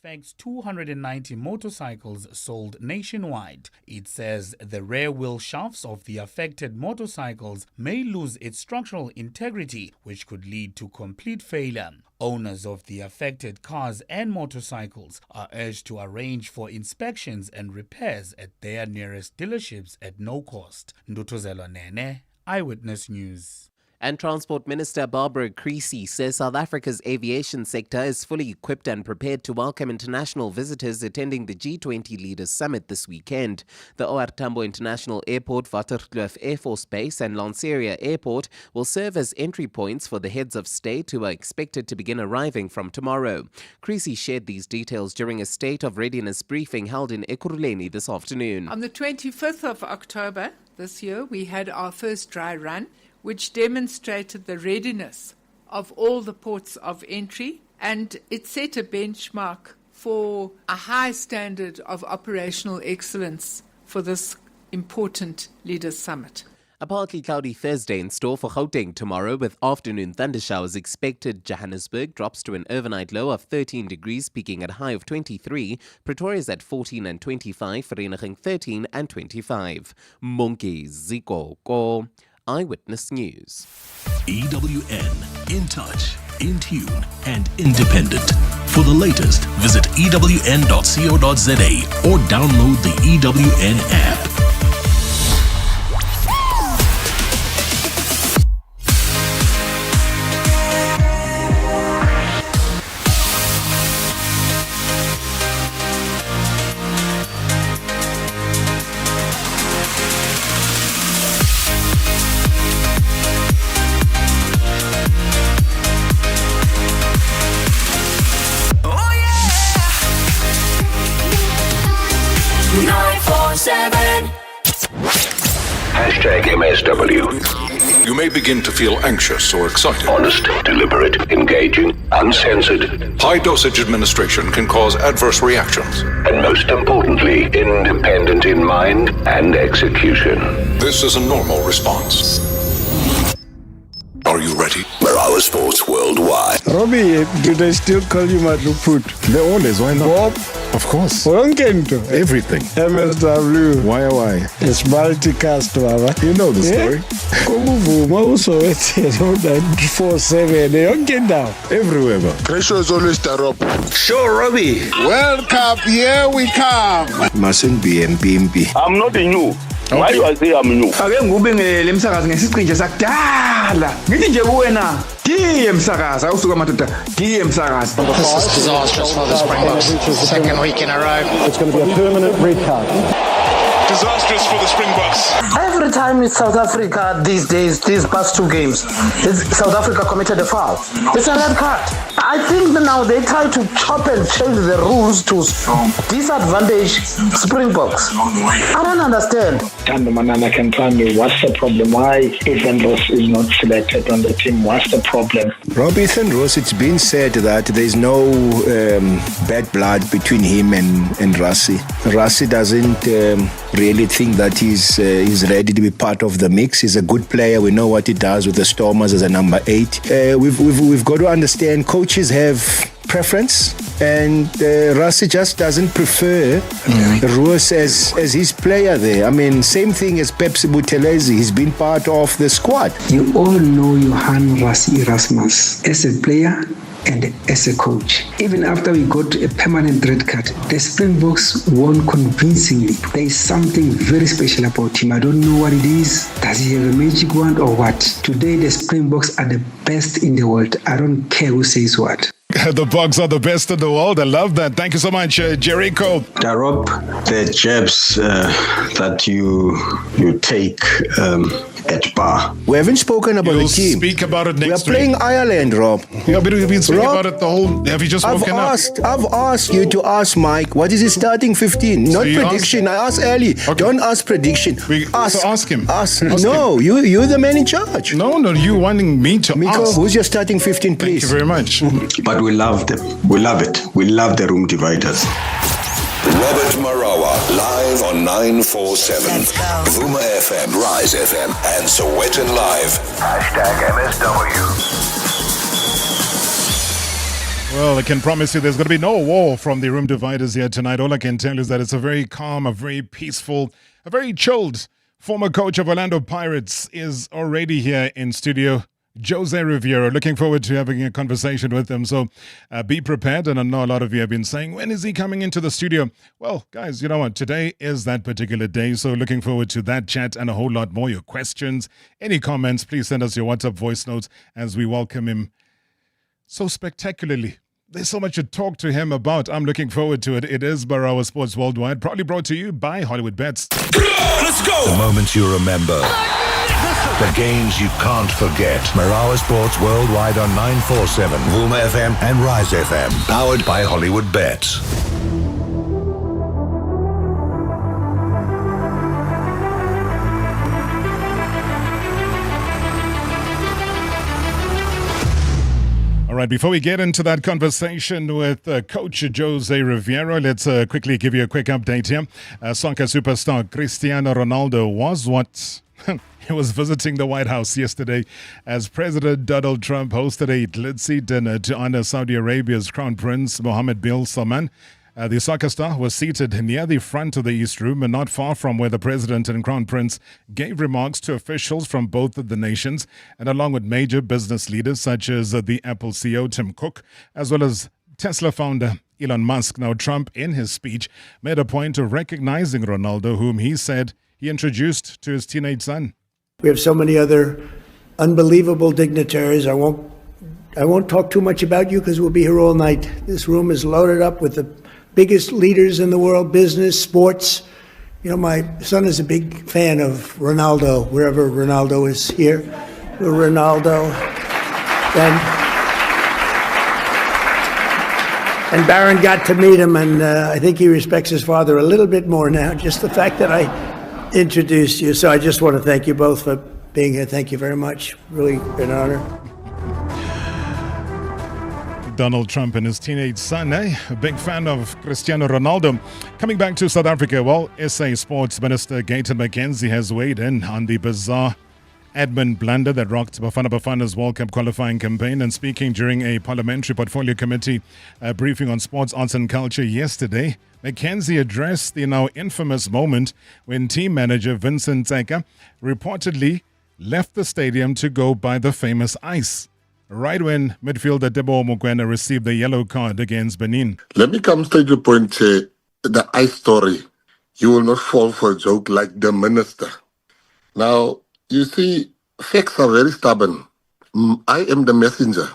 affects 290 motorcycles sold nationwide. It says the rear wheel shafts of the affected motorcycles may lose its structural integrity, which could lead to complete failure. Owners of the affected cars and motorcycles are urged to arrange for inspections and repairs at their nearest dealerships at no cost. Ndutuzelo Nene, Eyewitness News. And Transport Minister Barbara Creasy says South Africa's aviation sector is fully equipped and prepared to welcome international visitors attending the G20 Leaders Summit this weekend. The OR Tambo International Airport, Waterkloof Air Force Base and Lanseria Airport will serve as entry points for the heads of state who are expected to begin arriving from tomorrow. Creasy shared these details during a state of readiness briefing held in Ekurhuleni this afternoon. On the 25th of October this year, we had our first dry run, which demonstrated the readiness of all the ports of entry, and it set a benchmark for a high standard of operational excellence for this important Leaders Summit. A partly cloudy Thursday in store for Gauteng tomorrow with afternoon thundershowers expected. Johannesburg drops to an overnight low of 13 degrees, peaking at a high of 23. Pretoria's at 14 and 25, Vereeniging 13 and 25. Monkey Ziko Ko. Eyewitness News. EWN, in touch, in tune, and independent. For the latest, visit ewn.co.za or download the EWN app. #MSW. You may begin to feel anxious or excited. Honest, deliberate, engaging, uncensored. High dosage administration can cause adverse reactions. And most importantly, independent in mind and execution. This is a normal response. Are you ready? Marawa Sports Worldwide. Robbie, do they still call you Madluput? They always, why not? Bob? Of course. Everything. MSW. Why? It's multicast, Baba. You know the story. Kumuvuma also it's 947. They don't get down. Everywhere. Pressure is always the rope. Sure, Robbie. World Cup, here we come. Mustn't be MBMB. I'm not a new. Why do I say I'm new? Ake ngubengele emsakazi ngesiqinje sakudala. Ngithi nje kuwena, diye emsakazi, awusuka madoda, diye emsakazi. This is disastrous for the Springboks. Second week in a row. It's going to be a permanent red card. Disastrous for the Springboks. Every time it's South Africa these days, these past two games, South Africa committed a foul. It's a red card. I think now they try to chop and change the rules to disadvantage Springboks. I don't understand. Tando Manana can tell me what's the problem? Why Ethan Ross is not selected on the team? What's the problem? Rob, Ethan Ross, it's been said that there's no bad blood between him and Rassie. Rassie doesn't really think that he's ready to be part of the mix. He's a good player. We know what he does with the Stormers as a number 8. We've got to understand coaches have preference, and Rassie just doesn't prefer Roos as his player there. I mean, same thing as Pepsi Buthelezi. He's been part of the squad. You all know Johan Rassie Erasmus as a player and as a coach. Even after we got a permanent red card, the Springboks won convincingly. There is something very special about him. I don't know what it is. Does he have a magic wand or what? Today, the Springboks are the best in the world. I don't care who says what. The Bucks are the best in the world. I love that. Thank you so much, Jericho. Rob, the jabs that you take at bar. We haven't spoken about the team. Speak about it next week. We are playing Ireland, Rob. Yeah, but we've been speaking about it the whole. Have you just spoken up? I've asked you to ask Mike what is his starting 15. Not prediction. I asked Ahly. Okay. Don't ask prediction. Ask him. Ask no, him. You're the man in charge. No, you wanting me to Miko, ask. Who's your starting 15, please? Thank you very much. But we love them. We love it. We love the room dividers. Robert Marawa, live on 947. Vuma FM, Rise FM, and Sowetan Live. #MSW. Well, I can promise you there's going to be no war from the room dividers here tonight. All I can tell you is that it's a very calm, a very peaceful, a very chilled former coach of Orlando Pirates is already here in studio. José Riveiro, looking forward to having a conversation with him. So be prepared. And I know a lot of you have been saying, when is he coming into the studio? Well, guys, you know what? Today is that particular day. So looking forward to that chat and a whole lot more. Your questions, any comments, please send us your WhatsApp voice notes as we welcome him so spectacularly. There's so much to talk to him about. I'm looking forward to it. It is Marawa Sports Worldwide, proudly brought to you by Hollywood Bets. Let's go! The moments you remember. The games you can't forget. Marawa Sports Worldwide on 947, Vuma FM and Rise FM. Powered by Hollywood Bets. All right, before we get into that conversation with Coach José Riveiro, let's quickly give you a quick update here. Soccer superstar Cristiano Ronaldo was what... He was visiting the White House yesterday as President Donald Trump hosted a glitzy dinner to honor Saudi Arabia's Crown Prince Mohammed bin Salman. The soccer star was seated near the front of the East Room and not far from where the President and Crown Prince gave remarks to officials from both of the nations, and along with major business leaders such as the Apple CEO Tim Cook, as well as Tesla founder Elon Musk. Now, Trump, in his speech, made a point of recognizing Ronaldo, whom he said he introduced to his teenage son. We have so many other unbelievable dignitaries. I won't talk too much about you because we'll be here all night. This room is loaded up with the biggest leaders in the world, business, sports. You know, my son is a big fan of Ronaldo, wherever Ronaldo is here. Ronaldo. And Barron got to meet him, and I think he respects his father a little bit more now, just the fact that I introduced you. So I just want to thank you both for being here. Thank you very much. Really an honor. Donald Trump and his teenage son, a big fan of Cristiano Ronaldo. Coming back to South Africa, well, SA Sports Minister Gayton McKenzie has weighed in on the bizarre admin blunder that rocked Bafana Bafana's World Cup qualifying campaign. And speaking during a parliamentary portfolio committee briefing on sports, arts and culture yesterday, McKenzie addressed the now infamous moment when team manager Vincent Tseka reportedly left the stadium to go buy the famous ice, right when midfielder Teboho Mokoena received the yellow card against Benin. Let me come straight to the point, the ice story. You will not fall for a joke like the minister. Now, you see, facts are very stubborn. I am the messenger.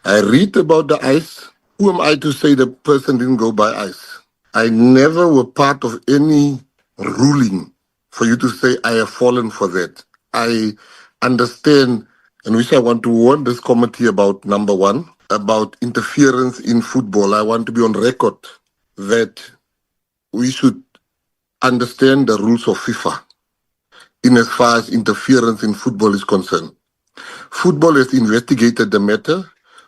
I read about the ice. Who am I to say the person didn't go buy ice? I never were part of any ruling for you to say I have fallen for that. I understand, and which I want to warn this committee about, number one, about interference in football. I want to be on record that we should understand the rules of FIFA in as far as interference in football is concerned. Football has investigated the matter.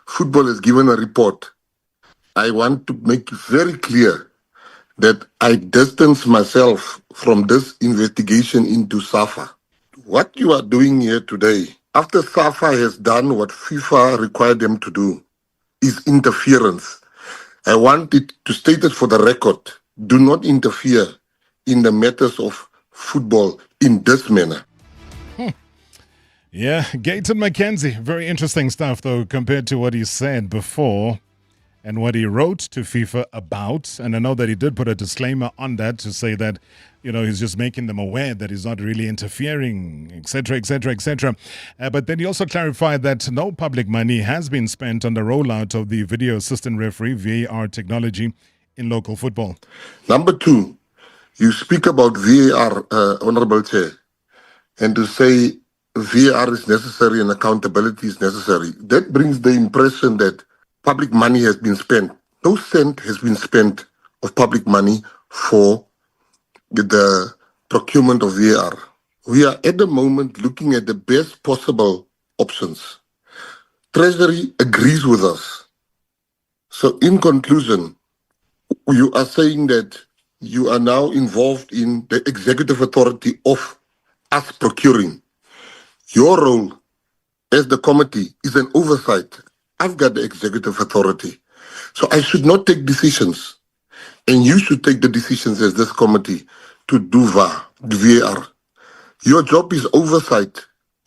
Football has given a report. I want to make it very clear that I distance myself from this investigation into SAFA. What you are doing here today, after SAFA has done what FIFA required them to do, is interference. I want it to state it for the record. Do not interfere in the matters of football in this manner. Yeah, Gayton McKenzie. Very interesting stuff, though, compared to what he said before and what he wrote to FIFA about. And I know that he did put a disclaimer on that to say that, you know, he's just making them aware that he's not really interfering, etc., etc., etc. But then he also clarified that no public money has been spent on the rollout of the video assistant referee, VAR technology, in local football. Number two, you speak about VAR, Honorable Chair, and to say VAR is necessary and accountability is necessary. That brings the impression that public money has been spent. No cent has been spent of public money for the procurement of VAR. We are at the moment looking at the best possible options. Treasury agrees with us. So in conclusion, you are saying that you are now involved in the executive authority of us procuring. Your role as the committee is an oversight. I've got the executive authority. So I should not take decisions. And you should take the decisions as this committee to do VAR. Your job is oversight.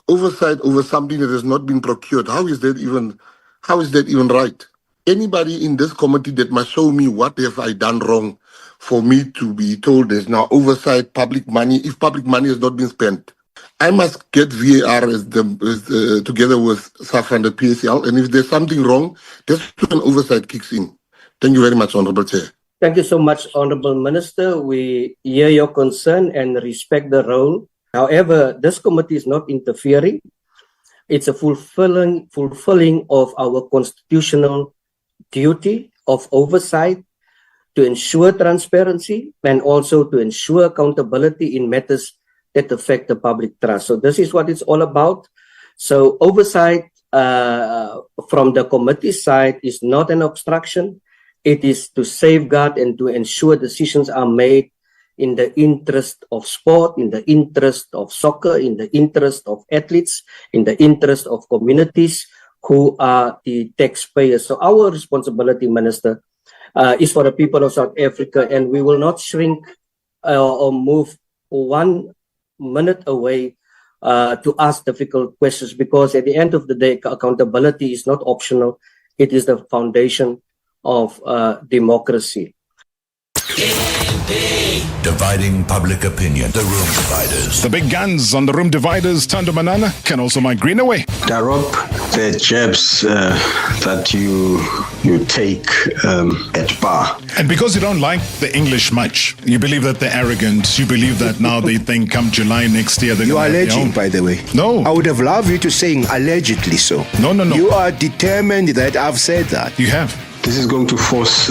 Oversight over something that has not been procured. How is that even right? Anybody in this committee that must show me what have I done wrong for me to be told there's now oversight, public money, if public money has not been spent. I must get VAR together with SAFA and the PSL, and if there's something wrong, that's when oversight kicks in. Thank you very much, Honourable Chair. Thank you so much, Honourable Minister. We hear your concern and respect the role. However, this committee is not interfering. It's a fulfilling of our constitutional duty of oversight to ensure transparency and also to ensure accountability in matters that affect the public trust. So this is what it's all about. So oversight from the committee side is not an obstruction. It is to safeguard and to ensure decisions are made in the interest of sport, in the interest of soccer, in the interest of athletes, in the interest of communities who are the taxpayers. So our responsibility, Minister, is for the people of South Africa, and we will not shrink or move 1 minute away to ask difficult questions, because at the end of the day, accountability is not optional. It is the foundation of democracy. Dividing public opinion. The Room Dividers. The big guns on the Room Dividers, Thando Manana, can also migrate away. Rob, the jabs that you take at bar. And because you don't like the English much, you believe that they're arrogant, you believe that now they think come July next year they're You are going to alleging, by the way. No. I would have loved you to saying allegedly so. No. You are determined that I've said that. You have. This is going to force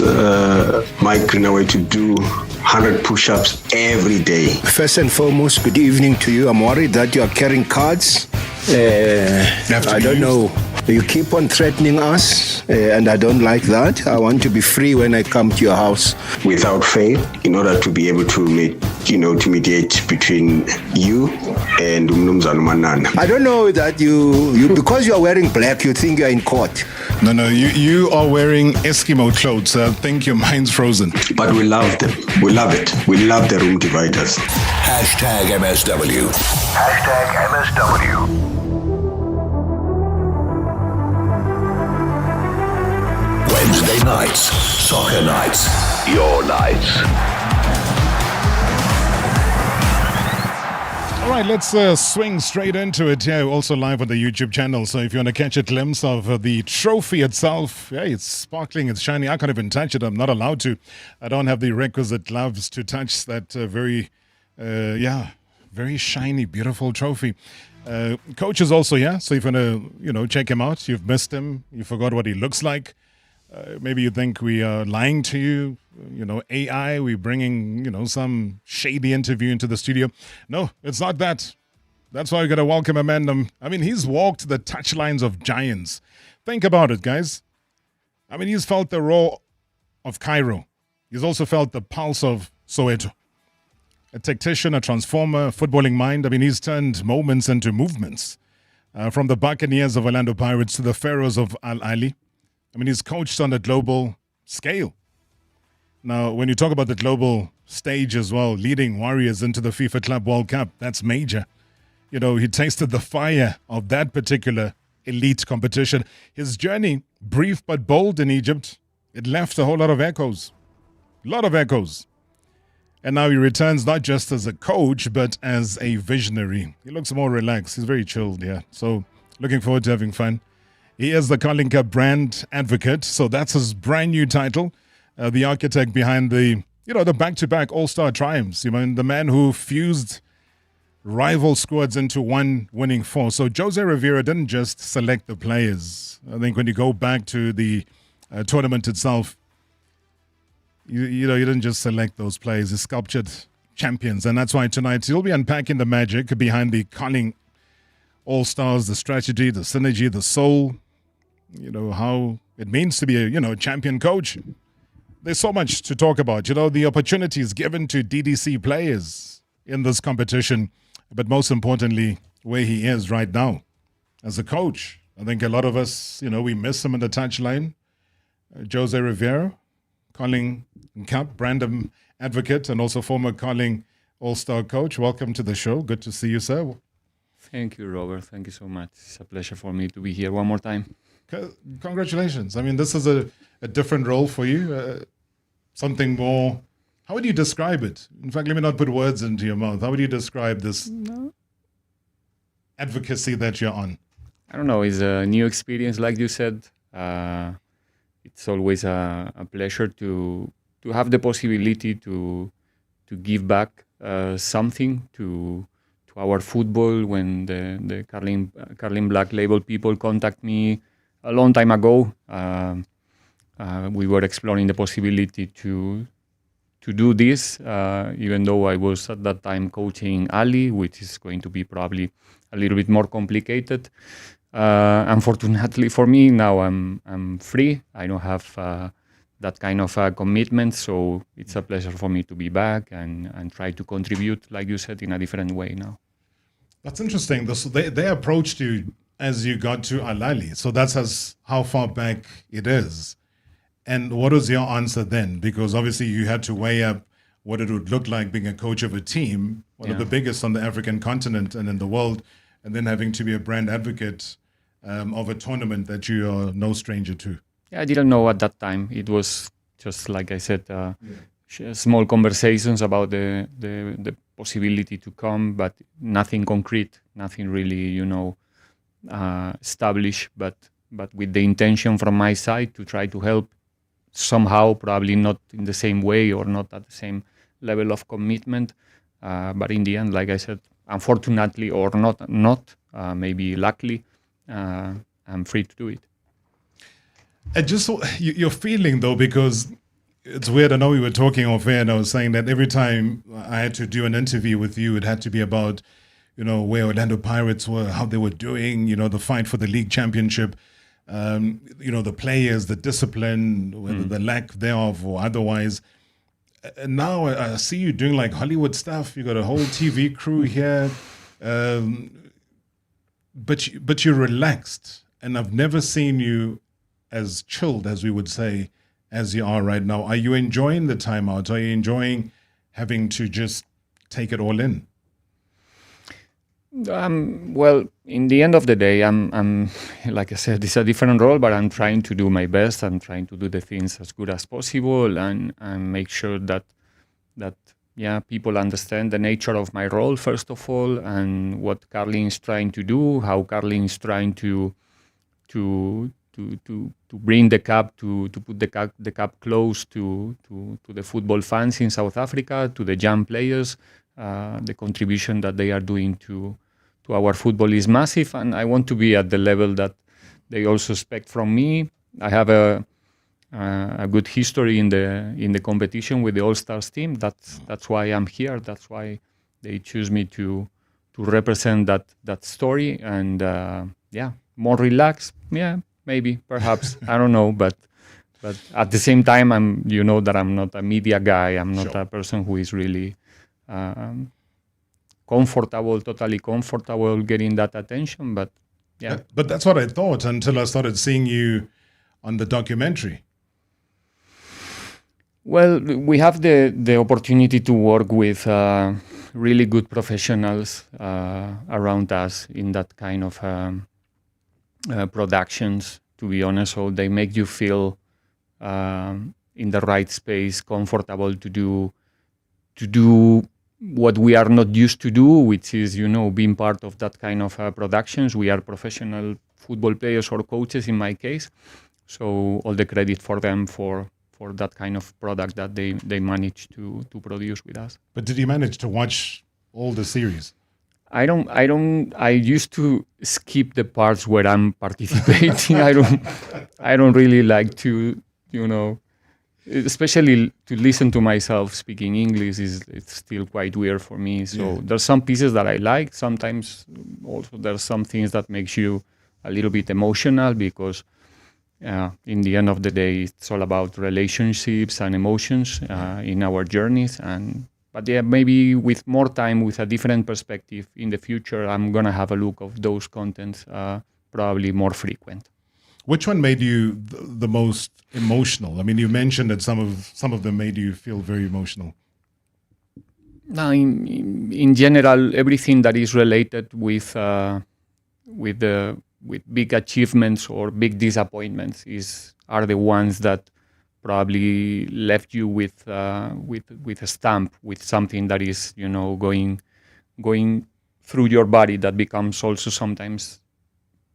Mike Greenaway to do 100 push-ups every day. First and foremost, good evening to you. I'm worried that you are carrying cards. I don't know. You keep on threatening us, and I don't like that. I want to be free when I come to your house. Without fail, in order to be able to mediate between you and Umnumzana Manana. I don't know that you because you are wearing black, you think you are in court. No, you are wearing Eskimo clothes. I think your mind's frozen. But we love them. We love it. We love the Room Dividers. Hashtag MSW. Hashtag MSW. Wednesday nights, soccer nights, your nights. All right, let's swing straight into it here. Also live on the YouTube channel. So if you want to catch a glimpse of the trophy itself, yeah, it's sparkling, it's shiny. I can't even touch it. I'm not allowed to. I don't have the requisite gloves to touch that very shiny, beautiful trophy. Coach is also here. So if you want to, check him out, you've missed him, you forgot what he looks like. Maybe you think we are lying to you, AI, we're bringing, some shady interview into the studio. No, it's not that. That's why we got to welcome a man. He's walked the touchlines of giants. Think about it, guys. He's felt the roar of Cairo. He's also felt the pulse of Soweto. A tactician, a transformer, a footballing mind. He's turned moments into movements. From the Buccaneers of Orlando Pirates to the Pharaohs of Ahly. He's coached on a global scale. Now, when you talk about the global stage as well, leading Warriors into the FIFA Club World Cup, that's major. He tasted the fire of that particular elite competition. His journey, brief but bold in Egypt, it left a whole lot of echoes. A lot of echoes. And now he returns not just as a coach, but as a visionary. He looks more relaxed. He's very chilled, yeah. So, looking forward to having fun. He is the Carling Cup brand advocate, so that's his brand new title. The architect behind the back-to-back all-star triumphs. The man who fused rival squads into one winning force. So José Riveiro didn't just select the players. I think when you go back to the tournament itself, you didn't just select those players. He sculptured champions, and that's why tonight he'll be unpacking the magic behind the Carling All-Stars, the strategy, the synergy, the soul, how it means to be a champion coach. There's so much to talk about. The opportunities given to DDC players in this competition, but most importantly, where he is right now as a coach. I think a lot of us, we miss him in the touchline. José Riveiro, Carling Cup brand advocate and also former Carling All-Star coach. Welcome to the show. Good to see you, sir. Thank you, Robert. Thank you so much. It's a pleasure for me to be here one more time. Congratulations. I mean, this is a different role for you. Something more. How would you describe it? In fact, let me not put words into your mouth. How would you describe this advocacy that you're on? I don't know. It's a new experience, like you said. It's always a pleasure to have the possibility to give back something to our football. When the Carling Black Label people contact me a long time ago, we were exploring the possibility to do this, even though I was at that time coaching Ahly, which is going to be probably a little bit more complicated. Unfortunately for me, now I'm free. I don't have that kind of commitment, so it's a pleasure for me to be back and try to contribute, like you said, in a different way now. That's interesting. So they approached you as you got to Ahly, so that's how far back it is. And what was your answer then? Because obviously you had to weigh up what it would look like being a coach of a team, one of the biggest on the African continent and in the world, and then having to be a brand advocate of a tournament that you are no stranger to. Yeah, I didn't know at that time. It was just, like I said, small conversations about the possibility to come, but nothing concrete, nothing really, established, but with the intention from my side to try to help somehow, probably not in the same way or not at the same level of commitment. But in the end, like I said, unfortunately or not, maybe luckily, I'm free to do it. And just your feeling though, because it's weird. I know we were talking off air and I was saying that every time I had to do an interview with you, it had to be about, where Orlando Pirates were, how they were doing, the fight for the league championship, the players, the discipline, whether the lack thereof or otherwise. And now I see you doing like Hollywood stuff. You got a whole TV crew here, but you're relaxed, and I've never seen you as chilled, as we would say, as you are right now. Are you enjoying the time out? Are you enjoying having to just take it all in? Well, in the end of the day, I'm like I said, it's a different role, but I'm trying to do my best. I'm trying to do the things as good as possible and make sure that people understand the nature of my role, first of all, and what Carling is trying to do, how Carling is trying to bring the cup, to put the cup close to the football fans in South Africa, to the young players. The contribution that they are doing to our football is massive, and I want to be at the level that they also expect from me. I have a good history in the competition with the All-Stars team. That's why I'm here. That's why they choose me to represent that story. And more relaxed. Yeah, maybe, perhaps. I don't know, but at the same time, that I'm not a media guy. I'm not a person who is really totally comfortable getting that attention. But yeah. But that's what I thought until I started seeing you on the documentary. Well, we have the opportunity to work with really good professionals around us in that kind of productions, to be honest. So they make you feel in the right space, comfortable to do what we are not used to do, which is, being part of that kind of productions. We are professional football players or coaches in my case. So all the credit for them for that kind of product that they managed to produce with us. But did you manage to watch all the series? I used to skip the parts where I'm participating. I don't really like to, especially to listen to myself speaking English it's still quite weird for me. So there's some pieces that I like. Sometimes also there's some things that makes you a little bit emotional because in the end of the day, it's all about relationships and emotions in our journeys. But maybe with more time, with a different perspective in the future, I'm going to have a look of those contents probably more frequent. Which one made you the most emotional? I mean, you mentioned that some of them made you feel very emotional. No, in general, everything that is related with big achievements or big disappointments are the ones that probably left you with a stamp, with something that is, you know, going through your body, that becomes also sometimes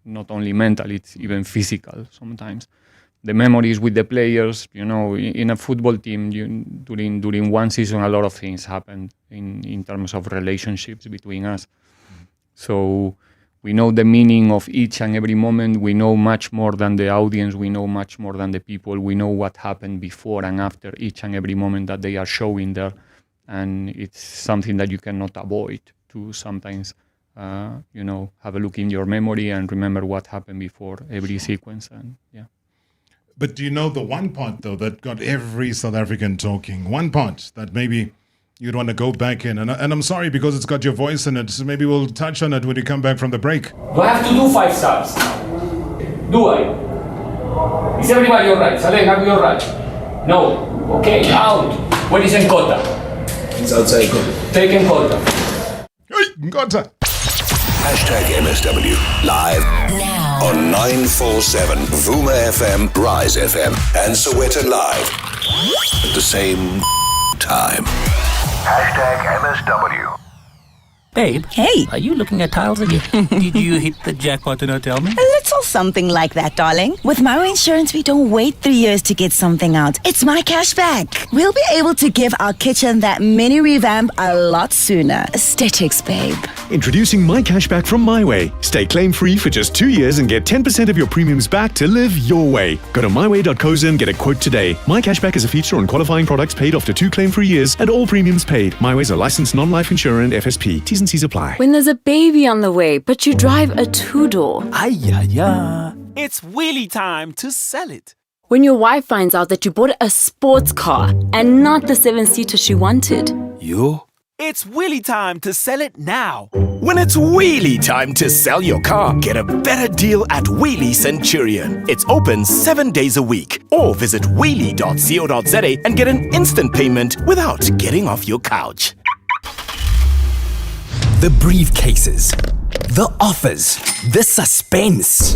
not only mental, it's even physical sometimes. The memories with the players, you know, in a football team, during one season, a lot of things happened in terms of relationships between us. So we know the meaning of each and every moment. We know much more than the audience. We know much more than the people. We know what happened before and after each and every moment that they are showing there. And it's something that you cannot avoid to sometimes, you know, have a look in your memory and remember what happened before every sequence. And yeah. But do you know the one part, though, that got every South African talking? One part that maybe you'd want to go back in. And I'm sorry because it's got your voice in it. So maybe we'll touch on it when you come back from the break. Do I have to do 5 stars? Do I? Is everybody all right? Saleng, are we all right? No. Okay, out. Where is Nkota? It's outside Nkota. Take Nkota. Hey, Nkota. #MSW live now on 947 Vuma FM, Rise FM, and Soweto Live at the same time. #MSW. Babe. Hey. Are you looking at tiles again? Did you hit the jackpot and not tell me? A little something like that, darling. With Marawa Insurance, we don't wait 3 years to get something out. It's my cashback. We'll be able to give our kitchen that mini revamp a lot sooner. Aesthetics, babe. Introducing My Cashback from My Way. Stay claim-free for just 2 years and get 10% of your premiums back to live your way. Go to myway.co.za and get a quote today. My Cashback is a feature on qualifying products paid after 2 claim-free years and all premiums paid. My Way is a licensed non-life insurer and FSP. T's and C's apply. When there's a baby on the way, but you drive a 2-door. It's wheelie time to sell it. When your wife finds out that you bought a sports car and not the 7-seater she wanted. It's wheelie time to sell it now. When it's wheelie time to sell your car, get a better deal at Wheelie Centurion. It's open 7 days a week. Or visit wheelie.co.za and get an instant payment without getting off your couch. The briefcases, the offers, the suspense.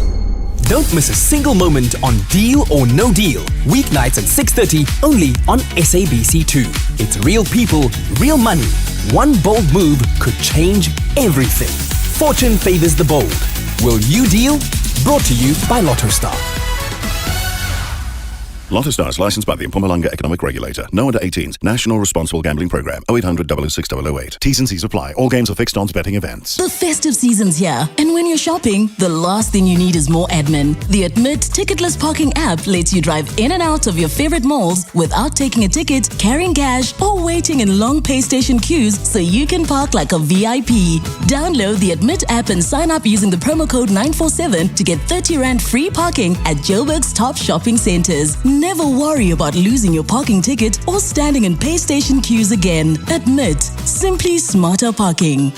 Don't miss a single moment on Deal or No Deal. Weeknights at 6:30 only on SABC2. It's real people, real money. One bold move could change everything. Fortune favors the bold. Will you deal? Brought to you by Lotto Star. Lotto Star is licensed by the Mpumalanga Economic Regulator. No under 18s. National Responsible Gambling Program. 0800 006 008. T's and C's apply. All games are fixed odds betting events. The festive season's here. And when you're shopping, the last thing you need is more admin. The Admit ticketless parking app lets you drive in and out of your favorite malls without taking a ticket, carrying cash, or waiting in long pay station queues so you can park like a VIP. Download the Admit app and sign up using the promo code 947 to get 30 Rand free parking at Joburg's top shopping centers. Never worry about losing your parking ticket or standing in pay station queues again. Admit, simply smarter parking.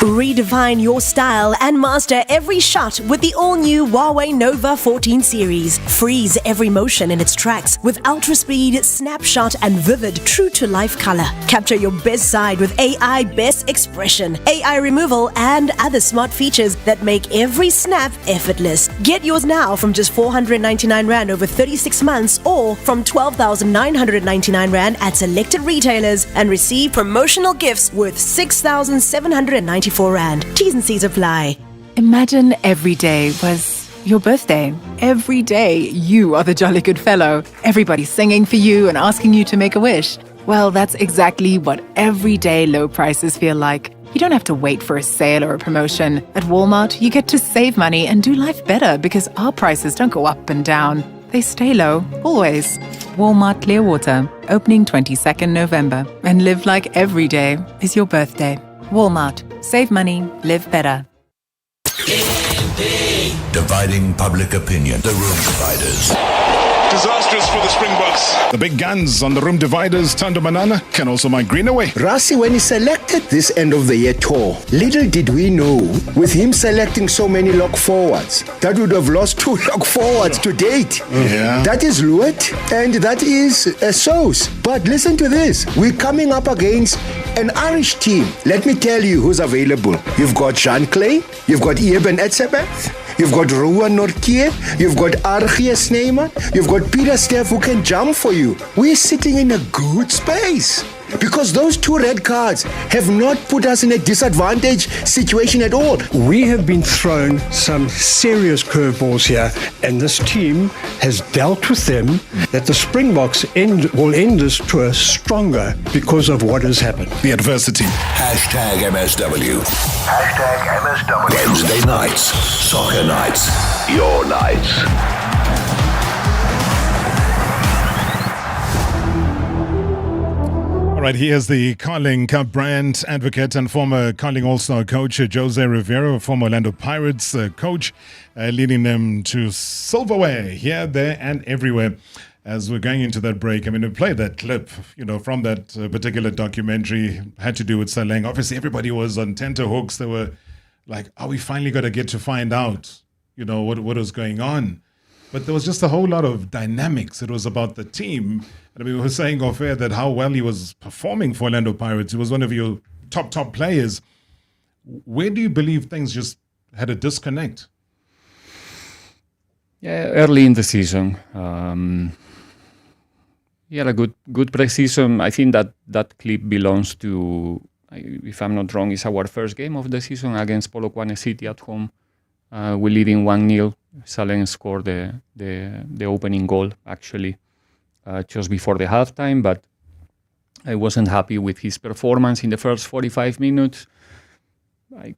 Redefine your style and master every shot with the all-new Huawei Nova 14 series. Freeze every motion in its tracks with ultra-speed, snapshot and vivid true-to-life color. Capture your best side with AI Best Expression, AI Removal and other smart features that make every snap effortless. Get yours now from just 499 Rand over 36 months or from 12,999 Rand at selected retailers and receive promotional gifts worth 6,794 Rand. T's and C's apply. Imagine every day was your birthday. Every day you are the jolly good fellow. Everybody's singing for you and asking you to make a wish. Well, that's exactly what everyday low prices feel like. You don't have to wait for a sale or a promotion. At Walmart, you get to save money and do life better because our prices don't go up and down. They stay low, always. Walmart Clearwater, opening 22nd November. And live like every day is your birthday. Walmart. Save money, live better. Dividing public opinion. The Room Dividers. Disastrous for the Springboks. The big guns on the Room Dividers, Thando Manana, can also migrate away. Rassie, when he selected this end of the year tour, little did we know, with him selecting so many lock forwards, that would have lost 2 lock forwards to date. Yeah. That is Luet and that is Sos. But listen to this. We're coming up against an Irish team. Let me tell you who's available. You've got Jean Clay, you've got Eben Etzebeth, you've got Rowan Nortje, you've got Archie Snyman, you've got Peter Steff who can jump for you. We're sitting in a good space because those 2 red cards have not put us in a disadvantaged situation at all. We have been thrown some serious curveballs here, and this team has dealt with them, that the Springboks will end this tour stronger because of what has happened. The adversity. Hashtag MSW. Hashtag MSW. Wednesday nights. Soccer nights. Your nights. All right, here's the Carling Cup brand advocate and former Carling All-Star coach José Riveiro, former Orlando Pirates coach, leading them to silverware here, there, and everywhere. As we're going into that break, I mean, we played that clip, from that particular documentary, had to do with Saleng. Obviously, everybody was on tenterhooks. They were like, "Are we finally going to get to find out, what was going on?" But there was just a whole lot of dynamics. It was about the team. And we were saying off air that how well he was performing for Orlando Pirates. He was one of your top players. Where do you believe things just had a disconnect? Yeah, early in the season. He had a good pre-season. I think that clip belongs to, if I'm not wrong, it's our first game of the season against Polokwane City at home. We're leading 1-0. Saleng scored the opening goal, actually, just before the halftime, but I wasn't happy with his performance in the first 45 minutes. I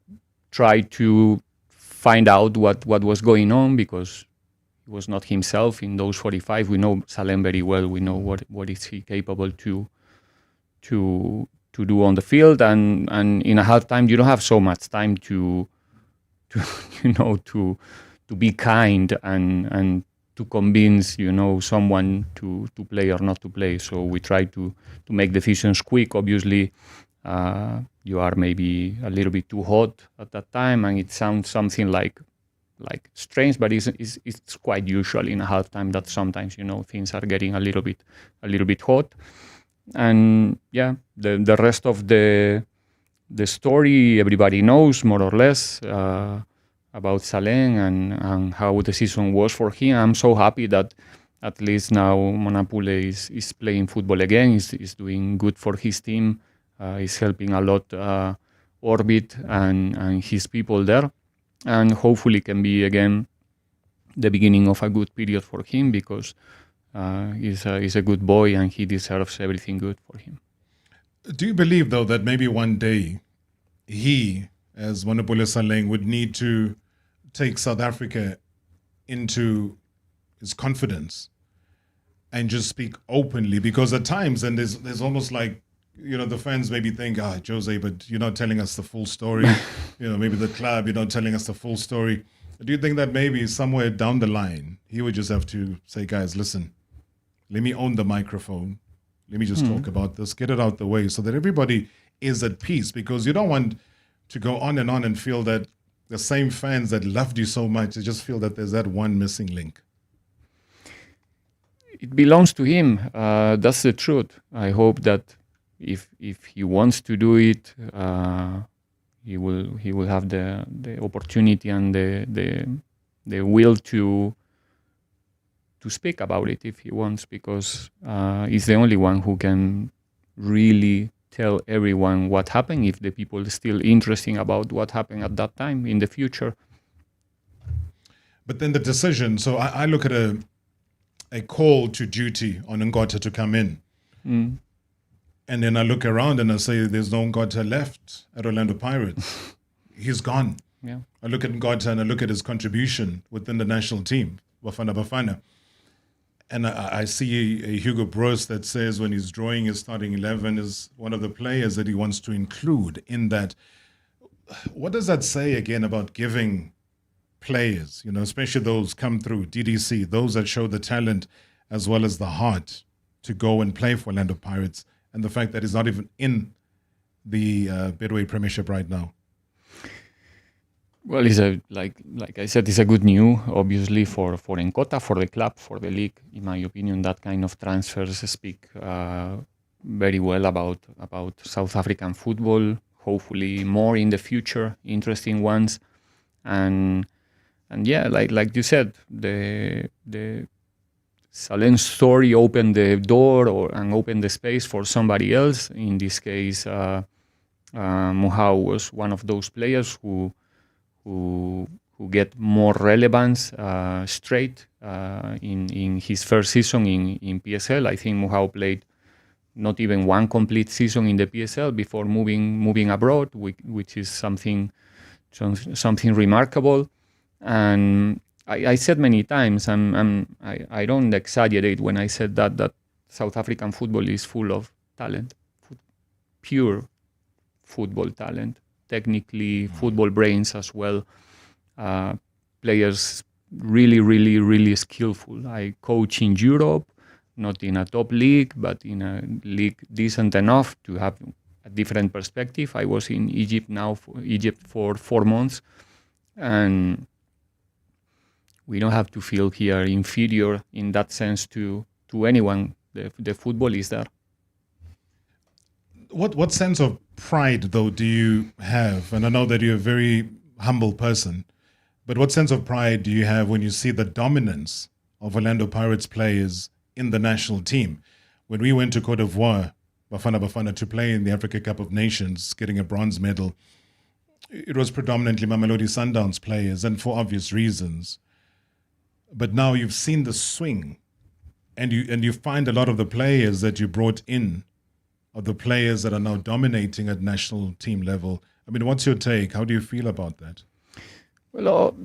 tried to find out what was going on because he was not himself in those 45. We know Saleng very well. We know what is he capable to do on the field, and in a halftime you don't have so much time to be kind and to convince someone to play or not to play. So we try to make decisions quick. Obviously, you are maybe a little bit too hot at that time, and it sounds something like strange, but it's quite usual in a halftime that sometimes things are getting a little bit hot. And yeah, the rest of the story everybody knows more or less. About Saleng and how the season was for him. I'm so happy that at least now Monapule is playing football again. He's doing good for his team. He's helping a lot Orbit and his people there. And hopefully can be again the beginning of a good period for him because he's a good boy and he deserves everything good for him. Do you believe, though, that maybe one day he, as Monapule Saleng, would need to take South Africa into his confidence and just speak openly? Because at times, and there's almost like, the fans maybe think, Jose, but you're not telling us the full story. Maybe the club, you're not telling us the full story. Do you think that maybe somewhere down the line, he would just have to say, guys, listen, let me own the microphone. Let me just talk about this, get it out the way so that everybody is at peace, because you don't want to go on and feel that the same fans that loved you so much, they just feel that there's that one missing link. It belongs to him. That's the truth. I hope that if he wants to do it, he will have the opportunity and the will to speak about it if he wants, because he's the only one who can really tell everyone what happened if the people are still interested about what happened at that time in the future. But then the decision, so I look at a call to duty on Ngota to come in. And then I look around and I say, there's no Ngota left at Orlando Pirates. He's gone. Yeah. I look at Ngota and I look at his contribution within the national team, Bafana. And I see a Hugo Broos that says when he's drawing his starting 11 is one of the players that he wants to include in that. What does that say again about giving players, especially those come through DDC, those that show the talent as well as the heart to go and play for Orlando Pirates, and the fact that he's not even in the Betway Premiership right now? Well, like I said, it's a good news, obviously, for Nkota, for the club, for the league. In my opinion, that kind of transfers speak very well about South African football. Hopefully, more in the future, interesting ones, and yeah, like you said, the Saleng story opened the door and opened the space for somebody else. In this case, Mohau was one of those players who get more relevance straight in his first season in PSL. I think Mohau played not even one complete season in the PSL before moving abroad, which is something remarkable. And I said many times, I don't exaggerate when I said that South African football is full of talent, pure football talent, technically football brains as well. Players really, really, really skillful. I coach in Europe, not in a top league, but in a league decent enough to have a different perspective. I was in Egypt for 4 months, and we don't have to feel here inferior in that sense to anyone. The football is there. What sense of pride, though, do you have? And I know that you're a very humble person, but what sense of pride do you have when you see the dominance of Orlando Pirates players in the national team? When we went to Cote d'Ivoire, Bafana, to play in the Africa Cup of Nations, getting a bronze medal, it was predominantly Mamelodi Sundowns players, and for obvious reasons. But now you've seen the swing, and you find a lot of the players that you brought in are the players that are now dominating at national team level. I mean, what's your take? How do you feel about that? Well,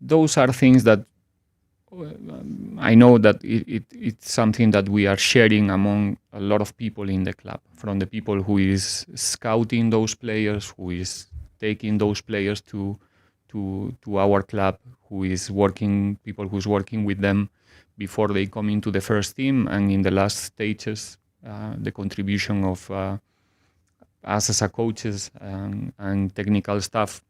those are things that I know that it's something that we are sharing among a lot of people in the club, from the people who is scouting those players, who is taking those players to our club, who's working with them before they come into the first team, and in the last stages, the contribution of us as a coaches and technical staff.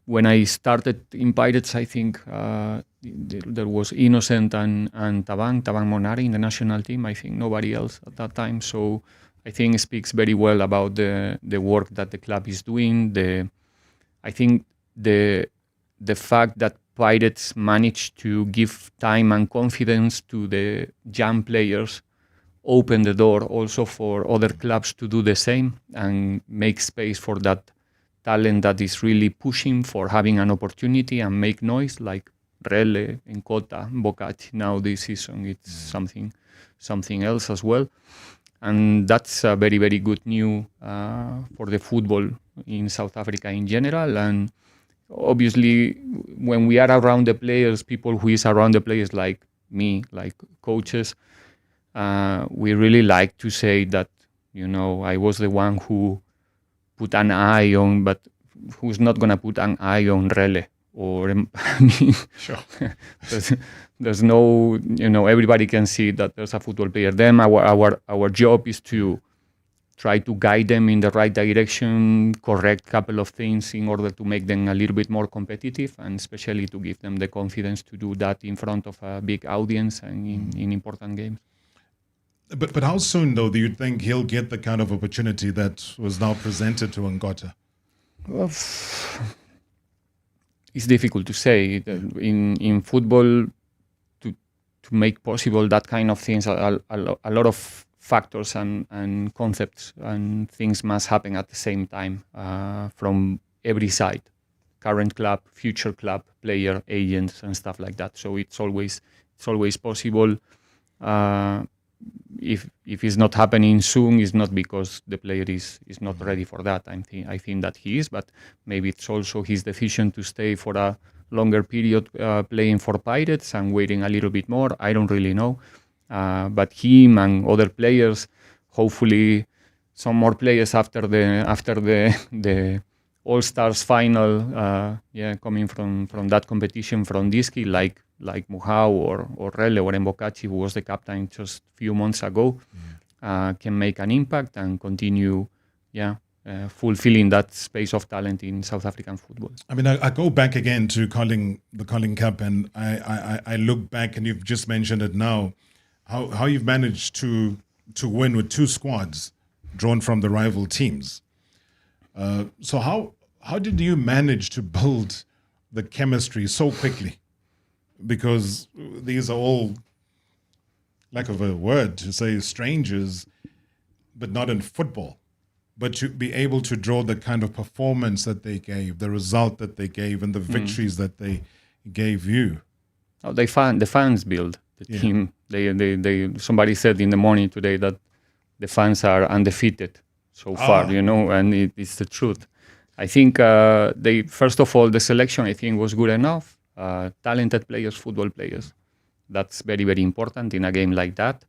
When I started in Pirates, I think there was Innocent and Tabang Monari in the national team. I think nobody else at that time. So I think it speaks very well about the work that the club is doing. I think the fact that Pirates managed to give time and confidence to the young players open the door also for other clubs to do the same and make space for that talent that is really pushing for having an opportunity and make noise, like Rele, Nkota, Bocacci. Now this season it's something else as well. And that's a very, very good news for the football in South Africa in general. And obviously, when we are around the players, people who is around the players like me, like coaches, we really like to say that, I was the one who put an eye on, but who's not going to put an eye on Rele? Or, sure. there's no, everybody can see that there's a football player. Then our job is to try to guide them in the right direction, correct a couple of things in order to make them a little bit more competitive, and especially to give them the confidence to do that in front of a big audience and in important games. But how soon, though, do you think he'll get the kind of opportunity that was now presented to Nkota? Well, it's difficult to say. In football, to make possible that kind of things, a lot of factors and concepts and things must happen at the same time from every side. Current club, future club, player, agents, and stuff like that. So it's always possible. If it's not happening soon, it's not because the player is not ready for that. I think that he is, but maybe it's also his decision to stay for a longer period playing for Pirates and waiting a little bit more. I don't really know. But him and other players, hopefully some more players after the all-stars final, coming from that competition from Diski, like Muhau or Rele or Mbokachi, who was the captain just a few months ago, can make an impact and continue, fulfilling that space of talent in South African football. I mean, I go back again to the Carling Cup, and I look back, and you've just mentioned it now, how you've managed to win with 2 squads drawn from the rival teams. So how did you manage to build the chemistry so quickly? Because these are all, lack of a word to say, strangers, but not in football. But to be able to draw the kind of performance that they gave, the result that they gave, and the victories that they gave you. Oh, the fans build the team. They somebody said in the morning today that the fans are undefeated so far, and it's the truth. I think first of all, the selection, I think, was good enough. Talented players, football players. That's very, very important in a game like that.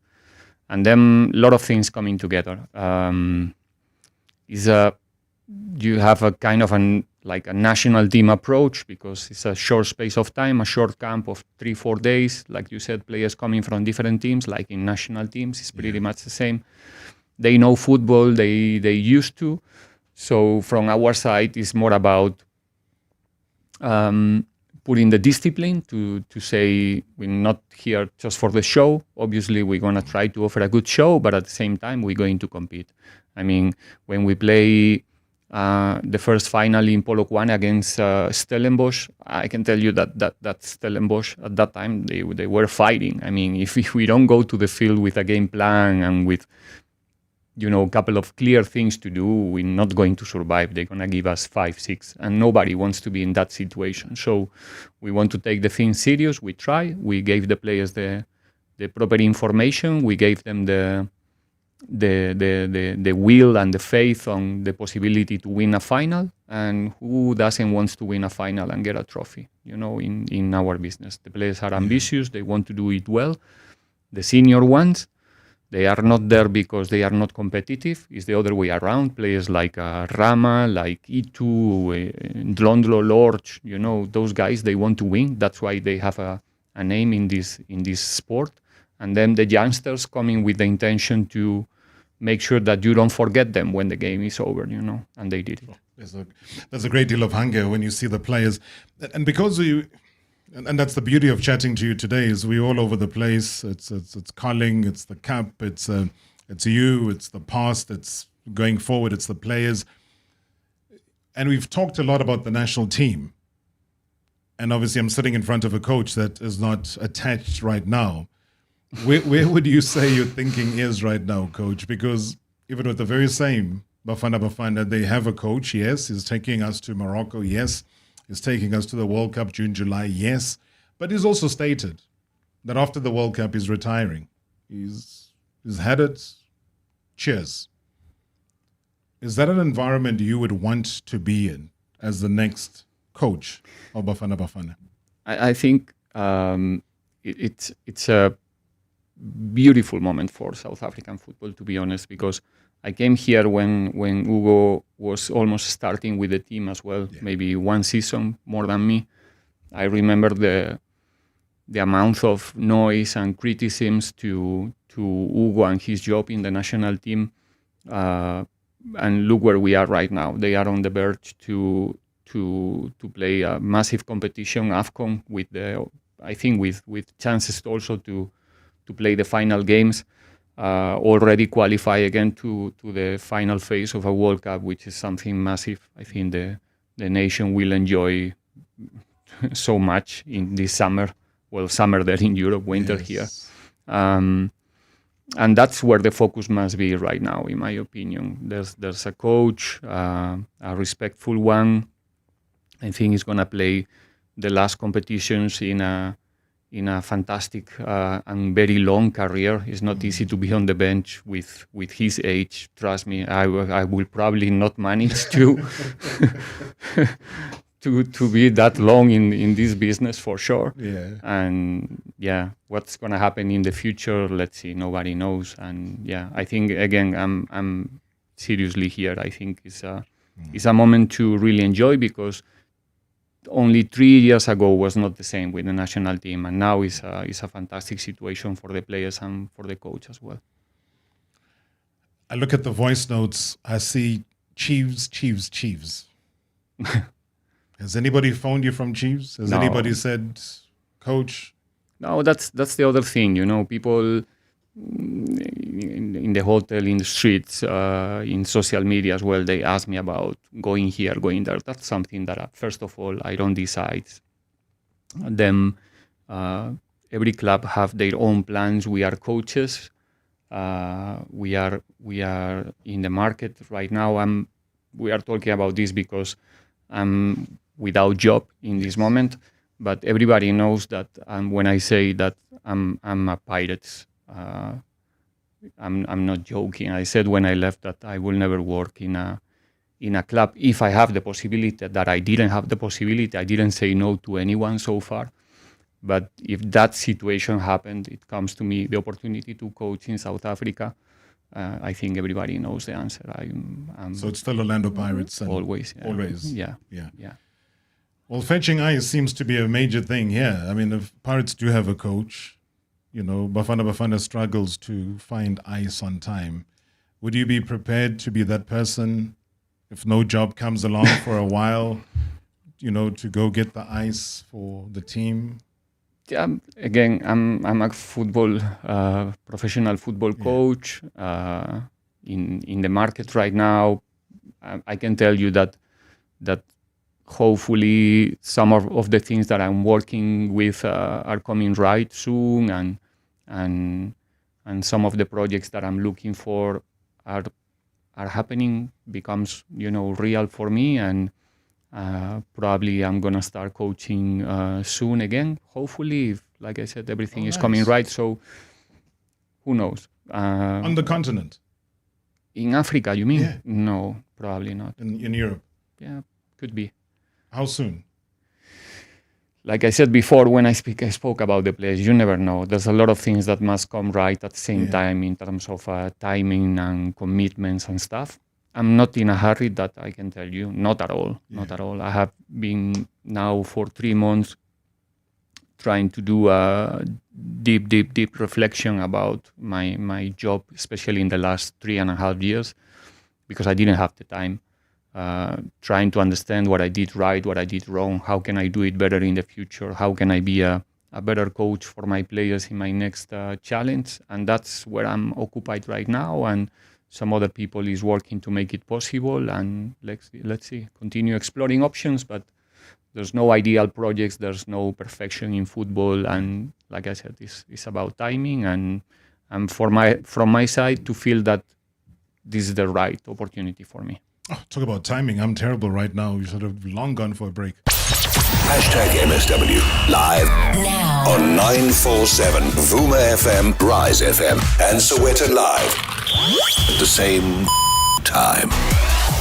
And then a lot of things coming together. You have a kind of a national team approach, because it's a short space of time, a short camp of 3-4 days. Like you said, players coming from different teams, like in national teams, it's pretty much the same. They know football, they used to. So from our side, it's more about putting the discipline to say we're not here just for the show. Obviously, we're going to try to offer a good show, but at the same time, we're going to compete. I mean, when we play the first final in Polokwane against Stellenbosch, I can tell you that Stellenbosch at that time, they were fighting. I mean, if we don't go to the field with a game plan and with a couple of clear things to do, we're not going to survive. They're going to give us 5-6, and nobody wants to be in that situation. So we want to take the thing serious. We try. We gave the players the proper information. We gave them the will and the faith on the possibility to win a final. And who doesn't want to win a final and get a trophy, in our business? The players are ambitious. They want to do it well. The senior ones, they are not there because they are not competitive. It's the other way around. Players like Rama, like Itu, Ndlondlo, Lorch, those guys, they want to win. That's why they have a name in this sport. And then the youngsters coming with the intention to make sure that you don't forget them when the game is over, and they did it. There's a great deal of hunger when you see the players. And because and that's the beauty of chatting to you today, is we're all over the place. It's Carling, it's the Cup, it's you, it's the past, it's going forward, it's the players. And we've talked a lot about the national team. And obviously I'm sitting in front of a coach that is not attached right now. Where would you say your thinking is right now, coach? Because even with the very same Bafana, they have a coach, yes, he's taking us to Morocco, yes. He's taking us to the World Cup June, July, yes. But he's also stated that after the World Cup, he's retiring. He's had it. Cheers. Is that an environment you would want to be in as the next coach of Bafana? I think it's a beautiful moment for South African football, to be honest, because I came here when Hugo was almost starting with the team as well, maybe one season more than me. I remember the amount of noise and criticisms to Hugo and his job in the national team. And look where we are right now. They are on the verge to play a massive competition, AFCON, with chances also to play the final games. Already qualify again to the final phase of a World Cup, which is something massive. I think the nation will enjoy so much in this summer. Well, summer there in Europe, winter here. And that's where the focus must be right now, in my opinion. There's a coach, a respectful one. I think he's going to play the last competitions in a fantastic and very long career. It's not easy to be on the bench with his age. Trust me, I will probably not manage to to be that long in this business for sure. Yeah. And what's gonna happen in the future? Let's see. Nobody knows. And I think again, I'm seriously here. I think it's It's a moment to really enjoy, because only 3 years ago was not the same with the national team, and now it's a fantastic situation for the players and for the coach as well. I look at the voice notes, I see Chiefs. Has anybody phoned you from Chiefs? Has anybody said, Coach? No, that's the other thing, people in the hotel, in the streets, in social media as well, they ask me about going here, going there. That's something that, first of all, I don't decide. Every club have their own plans. We are coaches. We are in the market right now. We are talking about this because I'm without job in this moment, but everybody knows that when I say that I'm a Pirates, I'm not joking. I said when I left that I will never work in a club if I have the possibility. That I didn't have the possibility. I didn't say no to anyone so far. But if that situation happened, it comes to me the opportunity to coach in South Africa. I think everybody knows the answer. So it's still Orlando Pirates? Always. Yeah. Always? Yeah. Well, fetching ice seems to be a major thing here. I mean, the Pirates do have a coach. Bafana struggles to find ice on time. Would you be prepared to be that person if no job comes along for a while, to go get the ice for the team? Yeah, again, I'm a professional football coach in the market right now. I can tell you that hopefully some of the things that I'm working with are coming right soon, and some of the projects that I'm looking for are happening, becomes real for me, and probably I'm gonna start coaching soon again. Hopefully, if, like I said, everything is coming right. So who knows? On the continent? In Africa, you mean? Yeah. No, probably not. In Europe? Yeah, could be. How soon? Like I said before, when I spoke about the players, you never know. There's a lot of things that must come right at the same time in terms of timing and commitments and stuff. I'm not in a hurry, that I can tell you. Not at all. Not at all. I have been now for 3 months trying to do a deep reflection about my job, especially in the last 3.5 years, because I didn't have the time. Trying to understand what I did right, what I did wrong, how can I do it better in the future, how can I be a better coach for my players in my next challenge. And that's where I'm occupied right now, and some other people is working to make it possible, and let's see, continue exploring options, but there's no ideal projects, there's no perfection in football, and like I said, it's about timing, and from my side to feel that this is the right opportunity for me. Oh, talk about timing. I'm terrible right now. You should have long gone for a break. #MSW live now on 947 Vuma FM, Rise FM, and Sowetan Live at the same time.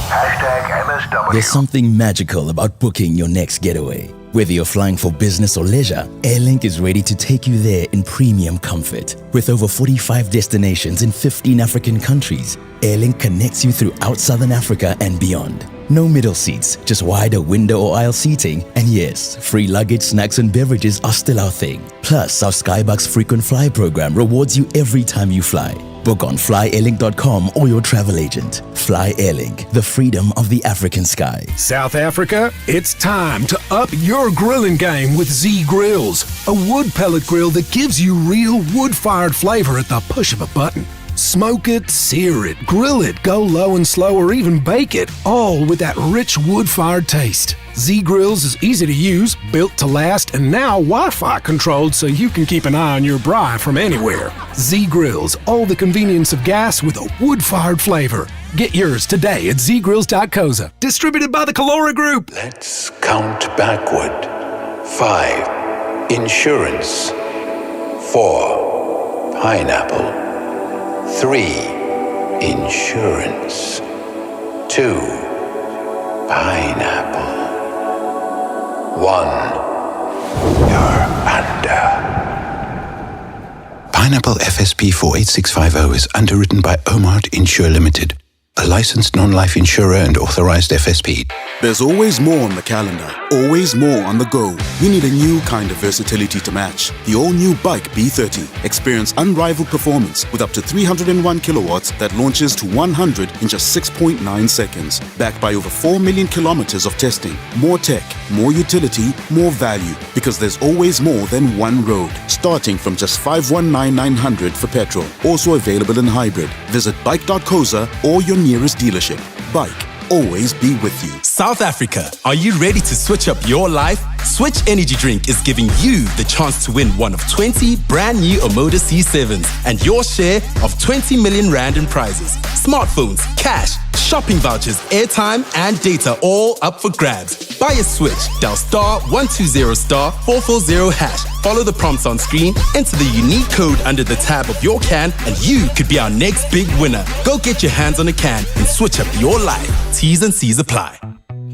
#MSW. There's something magical about booking your next getaway. Whether you're flying for business or leisure, Airlink is ready to take you there in premium comfort. With over 45 destinations in 15 African countries, Airlink connects you throughout Southern Africa and beyond. No middle seats, just wider window or aisle seating. And yes, free luggage, snacks and beverages are still our thing. Plus, our Skybucks frequent fly program rewards you every time you fly. Book on flyairlink.com or your travel agent. Fly Airlink, the freedom of the African sky. South Africa, it's time to up your grilling game with Z Grills, a wood pellet grill that gives you real wood-fired flavor at the push of a button. Smoke it, sear it, grill it, go low and slow, or even bake it, all with that rich wood-fired taste. Z Grills is easy to use, built to last, and now Wi-Fi controlled so you can keep an eye on your braai from anywhere. Z Grills, all the convenience of gas with a wood-fired flavor. Get yours today at zgrills.coza. Distributed by the Calora Group. Let's count backward. 5. Insurance. 4. Pineapple. 3. Insurance. 2. Pineapple. 1. You're under. Pineapple FSP 48650 is underwritten by Omart Insure Limited. a licensed non-life insurer and authorized FSP. There's always more on the calendar, always more on the go. You need a new kind of versatility to match. The all-new Bike B30. Experience unrivaled performance with up to 301 kilowatts that launches to 100 in just 6.9 seconds. Backed by over 4 million kilometers of testing. More tech, more utility, more value. Because there's always more than one road. Starting from just 519,900 for petrol. Also available in hybrid. Visit bike.coza or your nearest dealership. Bike. Always be with you. South Africa, are you ready to switch up your life? Switch Energy Drink is giving you the chance to win one of 20 brand new Omoda C7s and your share of 20 million rand in prizes. Smartphones, cash, shopping vouchers, airtime and data all up for grabs. Buy a Switch, dial *120*440#. Follow the prompts on screen, enter the unique code under the tab of your can and you could be our next big winner. Go get your hands on a can and switch up your life. T's and C's apply.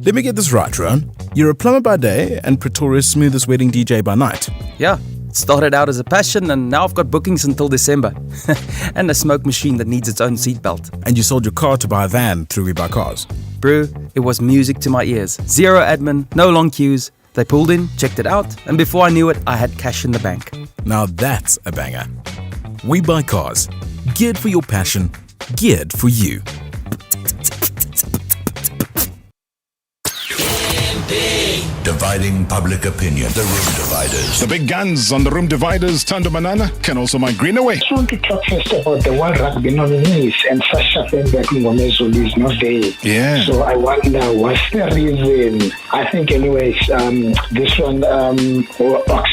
Let me get this right, Ron. You're a plumber by day and Pretoria's smoothest wedding DJ by night. Yeah, it started out as a passion and now I've got bookings until December. And a smoke machine that needs its own seatbelt. And you sold your car to buy a van through We Buy Cars. Bro, it was music to my ears. Zero admin, no long queues. They pulled in, checked it out, and before I knew it, I had cash in the bank. Now that's a banger. We Buy Cars. Geared for your passion, geared for you. Dividing public opinion. The Room Dividers. The big guns on the Room Dividers, Thando Manana, can also migrate away. I want to talk first about the World Rugby nominees, and Sasha Ngomezulu is not there. Yeah. So I wonder what's the reason. I think, anyways, this one, Ox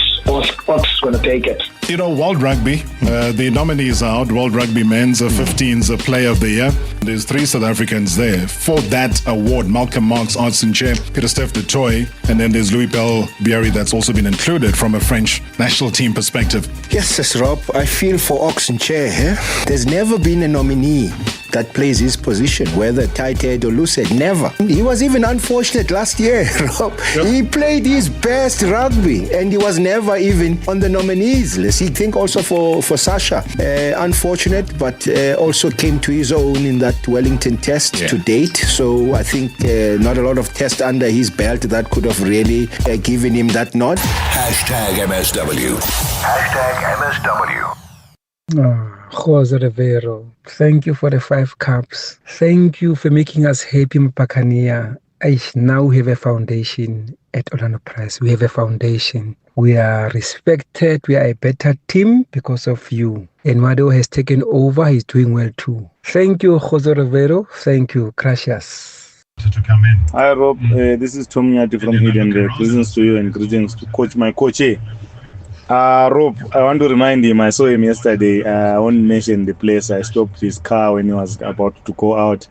is going to take it. You know, World Rugby, the nominees are out. World Rugby Men's 15's Player of the Year. There's 3 South Africans there for that award. Malcolm Marx, Arts and Chair, Peter Steph de Toy, and then there's Louis Bell Biarri that's also been included from a French national team perspective. Yes, Rob, I feel for Ox and Chair here. There's never been a nominee that plays his position, whether tight head or loose head. Never. He was even unfortunate last year, Rob. Yep. He played his best rugby and he was never even on the nominees list. I think also for Sasha, unfortunate, but also came to his own in that Wellington test to date. So I think not a lot of tests under his belt that could have really given him that nod. #MSW. #MSW. José Riveiro, thank you for the 5 cups. Thank you for making us happy, Mpakania. Now we have a foundation at Orlando Press. We have a foundation. We are respected. We are a better team because of you. And Mado has taken over. He's doing well too. Thank you, José Riveiro. Thank you. Gracias. Hi, Rob. This is Tom Nyati from Eden. Greetings to you and greetings to my coach. Rob, I want to remind him, I saw him yesterday. I won't mention the place. I stopped his car when he was about to go out.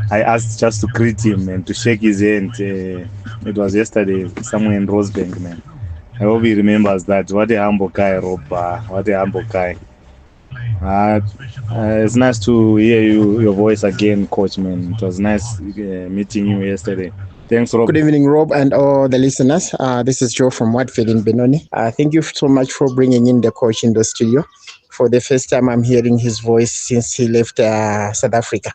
I asked just to greet him and to shake his hand. It was yesterday, somewhere in Rosebank, man. I hope he remembers that. What a humble guy, Rob. What a humble guy. It's nice to hear your voice again, Coach, man. It was nice meeting you yesterday. Thanks, Rob. Good evening, Rob, and all the listeners. This is Joe from Watford in Benoni. Thank you so much for bringing in the coach in the studio. For the first time, I'm hearing his voice since he left South Africa.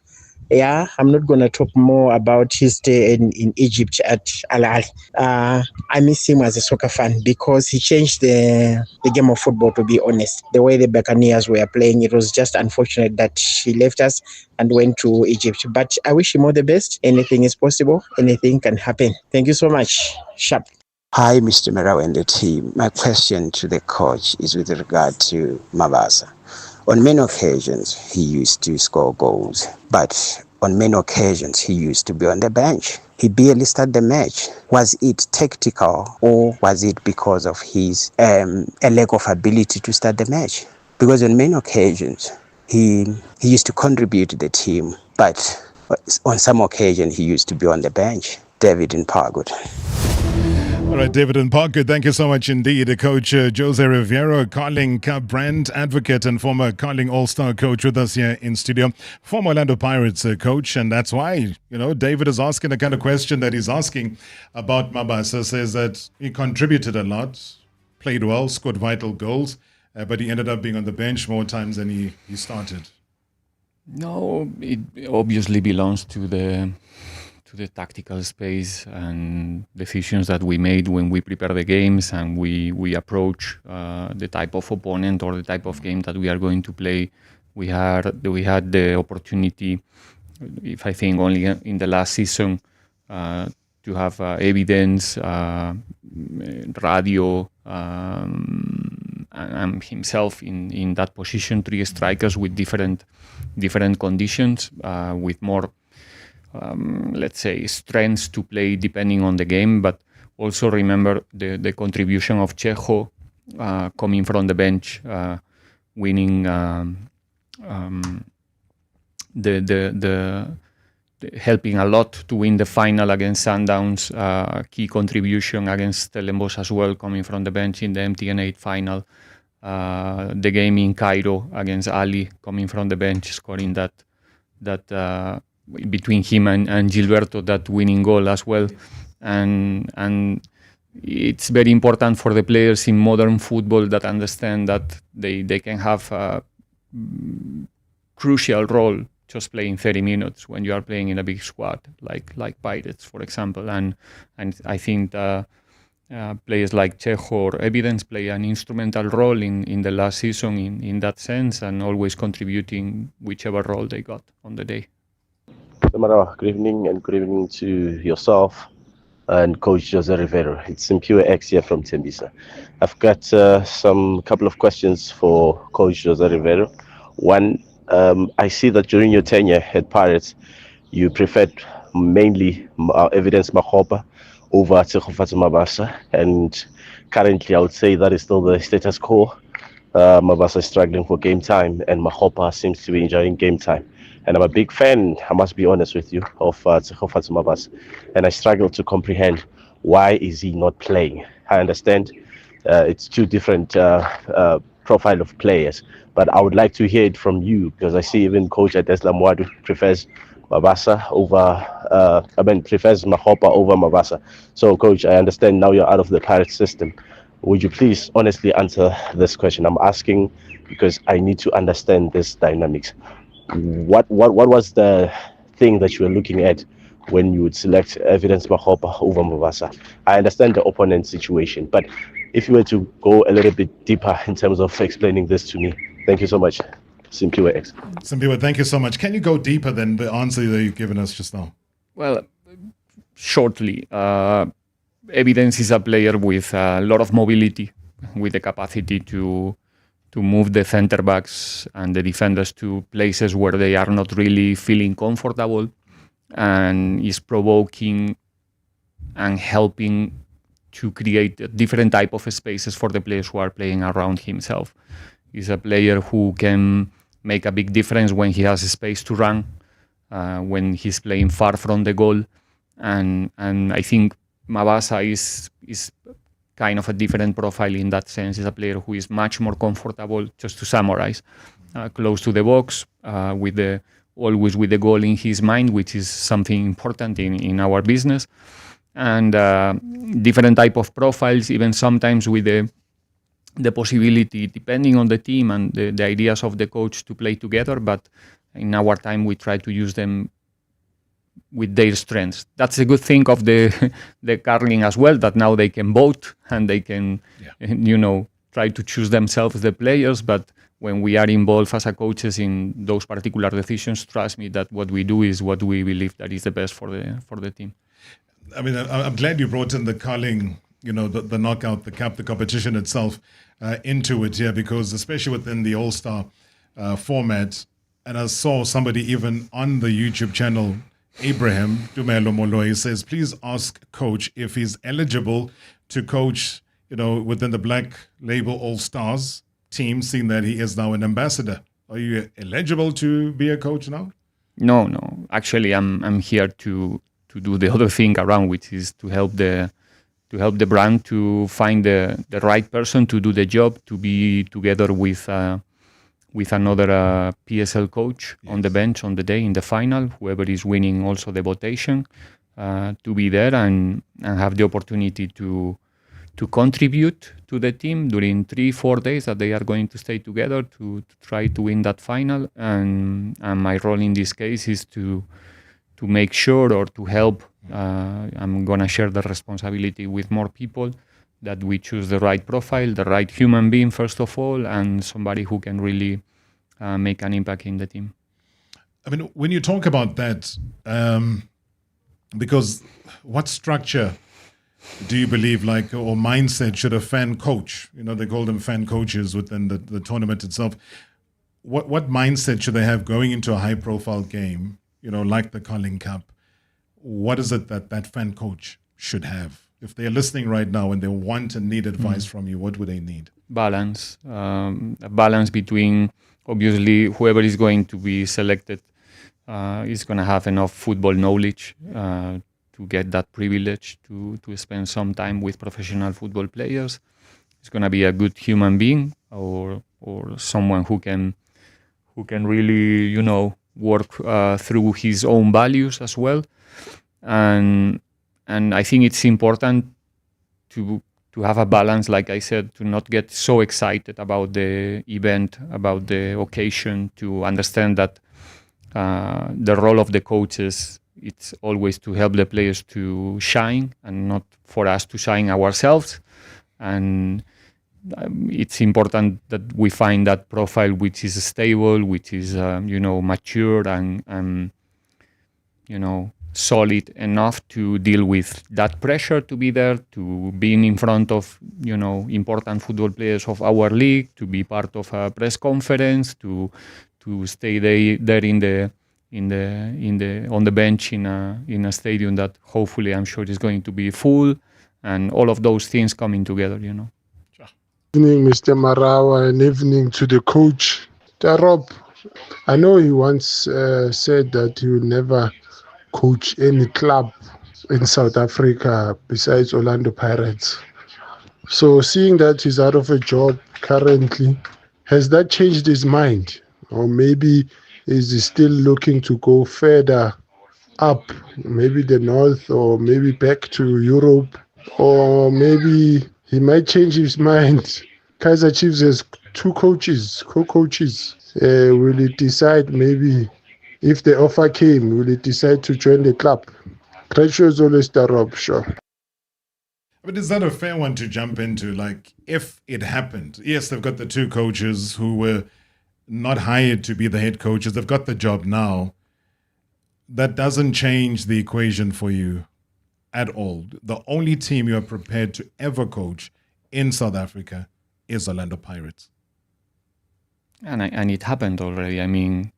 Yeah, I'm not going to talk more about his stay in Egypt at Ahly. I miss him as a soccer fan because he changed the game of football, to be honest. The way the Buccaneers were playing, it was just unfortunate that he left us and went to Egypt. But I wish him all the best. Anything is possible. Anything can happen. Thank you so much. Sharp. Hi, Mr. Marawa and the team. My question to the coach is with regard to Mabasa. On many occasions, he used to score goals, but on many occasions, he used to be on the bench. He barely started the match. Was it tactical or was it because of his a lack of ability to start the match? Because on many occasions, he used to contribute to the team, but on some occasions, he used to be on the bench. David in Parkwood. All right, David and Parker, thank you so much indeed. Coach José Riveiro, Carling Cup brand advocate and former Carling All-Star coach with us here in studio. Former Orlando Pirates coach, and that's why, David is asking the kind of question that he's asking about Mabasa. Says that he contributed a lot, played well, scored vital goals, but he ended up being on the bench more times than he started. No, it obviously belongs to the tactical space and decisions that we made when we prepare the games and we approach the type of opponent or the type of game that we are going to play. We had the opportunity, if I think only in the last season, to have evidence, radio, and himself in that position, 3 strikers with different conditions, with more, let's say, strengths to play depending on the game. But also remember the contribution of Chejo coming from the bench, winning helping a lot to win the final against Sundowns, key contribution against Stellenbosch as well, coming from the bench in the MTN8 final. The game in Cairo against Ahly, coming from the bench, scoring that between him and Gilberto, that winning goal as well. And it's very important for the players in modern football that understand that they can have a crucial role just playing 30 minutes when you are playing in a big squad like Pirates, for example. And I think players like Chejo or Evidence play an instrumental role in the last season in that sense, and always contributing whichever role they got on the day. Marawa, good evening, and good evening to yourself and Coach José Riveiro. It's Simpiwe X here from Tembisa. I've got some couple of questions for Coach José Riveiro. One, I see that during your tenure at Pirates, you preferred mainly Evidence Makgopa over Tsegofatso Mabasa, and currently I would say that is still the status quo. Mabasa is struggling for game time, and Makgopa seems to be enjoying game time. And I'm a big fan, I must be honest with you, of Tsegofatso Mabasa, and I struggle to comprehend why is he not playing. I understand it's two different profile of players, but I would like to hear it from you, because I see even Coach Adesla Mwadu prefers Mabasa prefers Makgopa over Mabasa. So, Coach, I understand now you're out of the Pirates system. Would you please honestly answer this question? I'm asking because I need to understand this dynamics. What was the thing that you were looking at when you would select Evidence Makgopa over Mabasa? I understand the opponent situation, but if you were to go a little bit deeper in terms of explaining this to me. Thank you so much. Simpiwe X. Simpiwe, thank you so much. Can you go deeper than the answer that you've given us just now? Well, shortly, Evidence is a player with a lot of mobility, with the capacity to move the center backs and the defenders to places where they are not really feeling comfortable, and is provoking and helping to create a different type of spaces for the players who are playing around himself. He's a player who can make a big difference when he has space to run, when he's playing far from the goal, and I think Mabasa is kind of a different profile in that sense. He's a player who is much more comfortable, just to summarize, close to the box, always with the goal in his mind, which is something important in our business, and different type of profiles, even sometimes with the possibility, depending on the team and the ideas of the coach, to play together. But in our time, we try to use them with their strengths. That's a good thing of the curling as well, that now they can vote and they can, try to choose themselves the players. But when we are involved as a coaches in those particular decisions, trust me that what we do is what we believe that is the best for the team. I mean, I'm glad you brought in the curling, the knockout, the cup, the competition itself into it here, because especially within the All-Star format, and I saw somebody even on the YouTube channel, Abraham Dumelo Moloi, says, please ask Coach if he's eligible to coach, within the Black Label All-Stars team, seeing that he is now an ambassador. Are you eligible to be a coach now? No. Actually, I'm here to do the other thing around, which is to help the brand to find the right person to do the job, to be together with another PSL coach on the bench on the day in the final, whoever is winning also the votation, to be there and have the opportunity to contribute to the team during 3-4 days that they are going to stay together to try to win that final. And my role in this case is to make sure or to help. I'm going to share the responsibility with more people, that we choose the right profile, the right human being first of all, and somebody who can really make an impact in the team. I mean, when you talk about that, because what structure do you believe, like, or mindset should a fan coach, they call them fan coaches within the tournament itself, what mindset should they have going into a high-profile game, like the Carling Cup? What is it that fan coach should have? If they're listening right now and they want and need advice from you, what would they need? Balance. A balance between, obviously, whoever is going to be selected is going to have enough football knowledge to get that privilege to spend some time with professional football players. It's going to be a good human being or someone who can really, work through his own values as well. And I think it's important to have a balance, like I said, to not get so excited about the event, about the occasion, to understand that the role of the coaches, it's always to help the players to shine and not for us to shine ourselves. And it's important that we find that profile which is stable, which is, mature and solid enough to deal with that pressure to be there, to being in front of, important football players of our league, to be part of a press conference, to stay there on the bench in a stadium that hopefully I'm sure is going to be full, and all of those things coming together, Evening, Mr. Marawa, and evening to the coach. Rob, I know he once said that he will never coach any club in South Africa besides Orlando Pirates. So seeing that he's out of a job currently, has that changed his mind? Or maybe is he still looking to go further up, maybe the north, or maybe back to Europe, or maybe he might change his mind? Kaizer Chiefs has two co-coaches. Will he decide maybe, if the offer came, will he decide to join the club? Gracious always the Rob, sure. But is that a fair one to jump into? Like, if it happened, yes, they've got the two coaches who were not hired to be the head coaches. They've got the job now. That doesn't change the equation for you at all. The only team you are prepared to ever coach in South Africa is Orlando Pirates. And it happened already. I mean,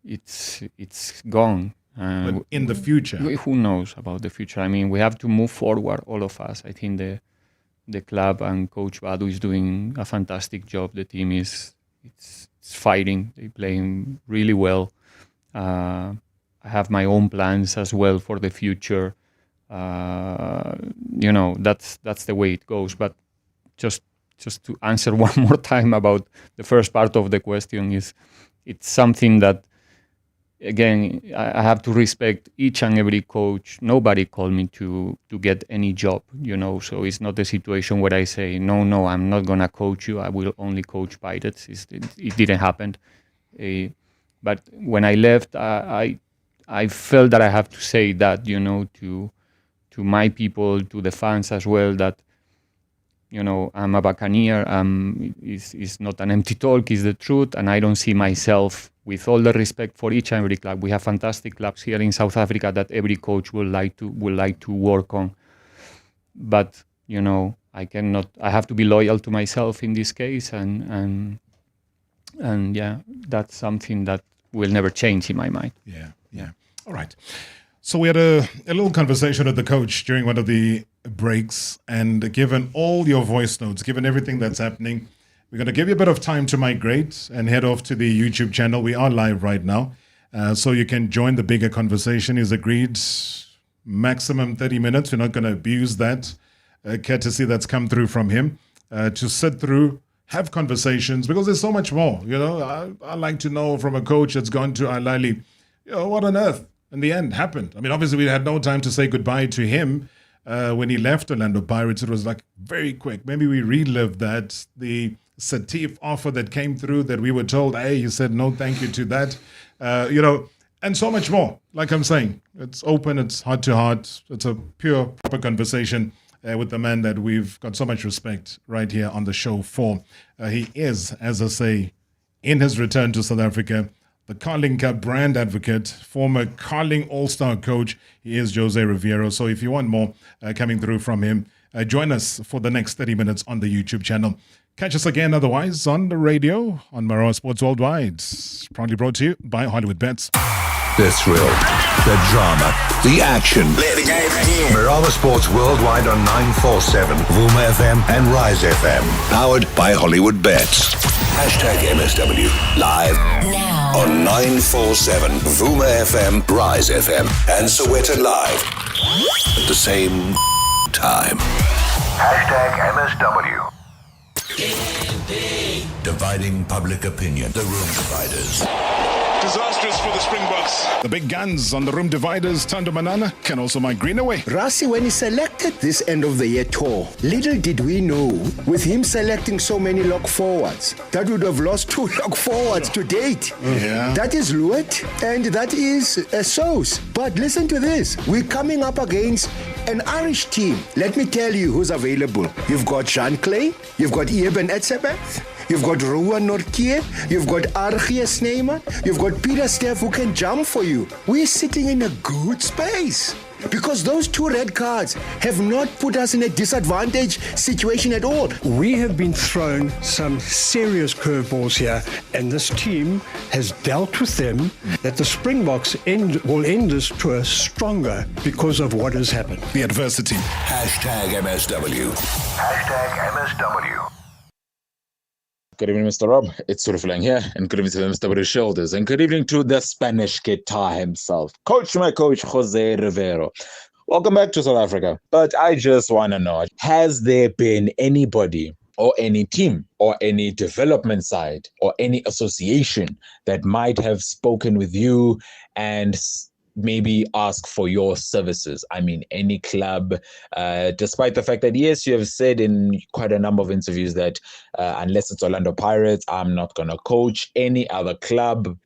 it's gone. But in the future, who knows about the future? I mean, we have to move forward, all of us. I think the club and Coach Badu is doing a fantastic job. The team is fighting. They're playing really well. I have my own plans as well for the future. That's the way it goes. But just to answer one more time about the first part of the question, it's something that, again, I have to respect each and every coach. Nobody called me to get any job, so it's not a situation where I say, no, I'm not going to coach you. I will only coach Pirates. It didn't happen. But when I left, I felt that I have to say that, to my people, to the fans as well, that, I'm a Buccaneer. It's not an empty talk, it's the truth. And I don't see myself, with all the respect for each and every club. We have fantastic clubs here in South Africa that every coach would like to work on. But, I have to be loyal to myself in this case. And yeah, that's something that will never change in my mind. Yeah. All right. So we had a little conversation with the coach during one of the breaks, and given all your voice notes, given everything that's happening, we're going to give you a bit of time to migrate and head off to the YouTube channel. We are live right now, so you can join the bigger conversation. He's agreed maximum 30 minutes. We're not going to abuse that courtesy that's come through from him to sit through, have conversations, because there's so much more. I like to know from a coach that's gone to Ahly, what on earth in the end happened. I mean, obviously we had no time to say goodbye to him, when he left Orlando Pirates, it was like very quick. Maybe we relive that. The Satif offer that came through that we were told, hey, you said no thank you to that. And so much more. Like I'm saying, it's open, it's heart to heart. It's a pure, proper conversation with the man that we've got so much respect right here on the show for. He is, as I say, in his return to South Africa, the Carling Cup brand advocate, former Carling All-Star coach. He is José Riveiro. So if you want more coming through from him, join us for the next 30 minutes on the YouTube channel. Catch us again otherwise on the radio on Marawa Sports Worldwide. Proudly brought to you by Hollywood Bets. The thrill, the drama, the action. Let the game begin. Marawa Sports Worldwide on 947, Vuma FM and Rise FM. Powered by Hollywood Bets. Hashtag MSW. Live now on 947, Vuma FM, Rise FM and Soweto Live. At the same time. Hashtag MSW. Dividing public opinion. The room dividers. Disastrous for the Springboks. The big guns on the room dividers, Thando Manana, can also migrate away. Rassie, when he selected this end of the year tour, little did we know, with him selecting so many lock forwards, that would have lost 2 lock forwards to date. Yeah. That is Luet and that is Sos. But listen to this. We're coming up against an Irish team. Let me tell you who's available. You've got Jean Clay, you've got Eben Etzebeth, you've got Rowan Nortje, you've got Archie Snyman, you've got Peter Steff who can jump for you. We're sitting in a good space because those 2 red cards have not put us in a disadvantaged situation at all. We have been thrown some serious curveballs here, and this team has dealt with them, that the Springboks will end this tour stronger because of what has happened. The adversity. Hashtag MSW. Hashtag MSW. Good evening, Mr. Rob. It's Saleng here, and good evening to the MSW shoulders, and good evening to the Spanish guitar himself, my coach, José Riveiro. Welcome back to South Africa. But I just want to know, has there been anybody or any team or any development side or any association that might have spoken with you and maybe ask for your services? I mean, any club, despite the fact that, yes, you have said in quite a number of interviews that unless it's Orlando Pirates, I'm not going to coach any other club.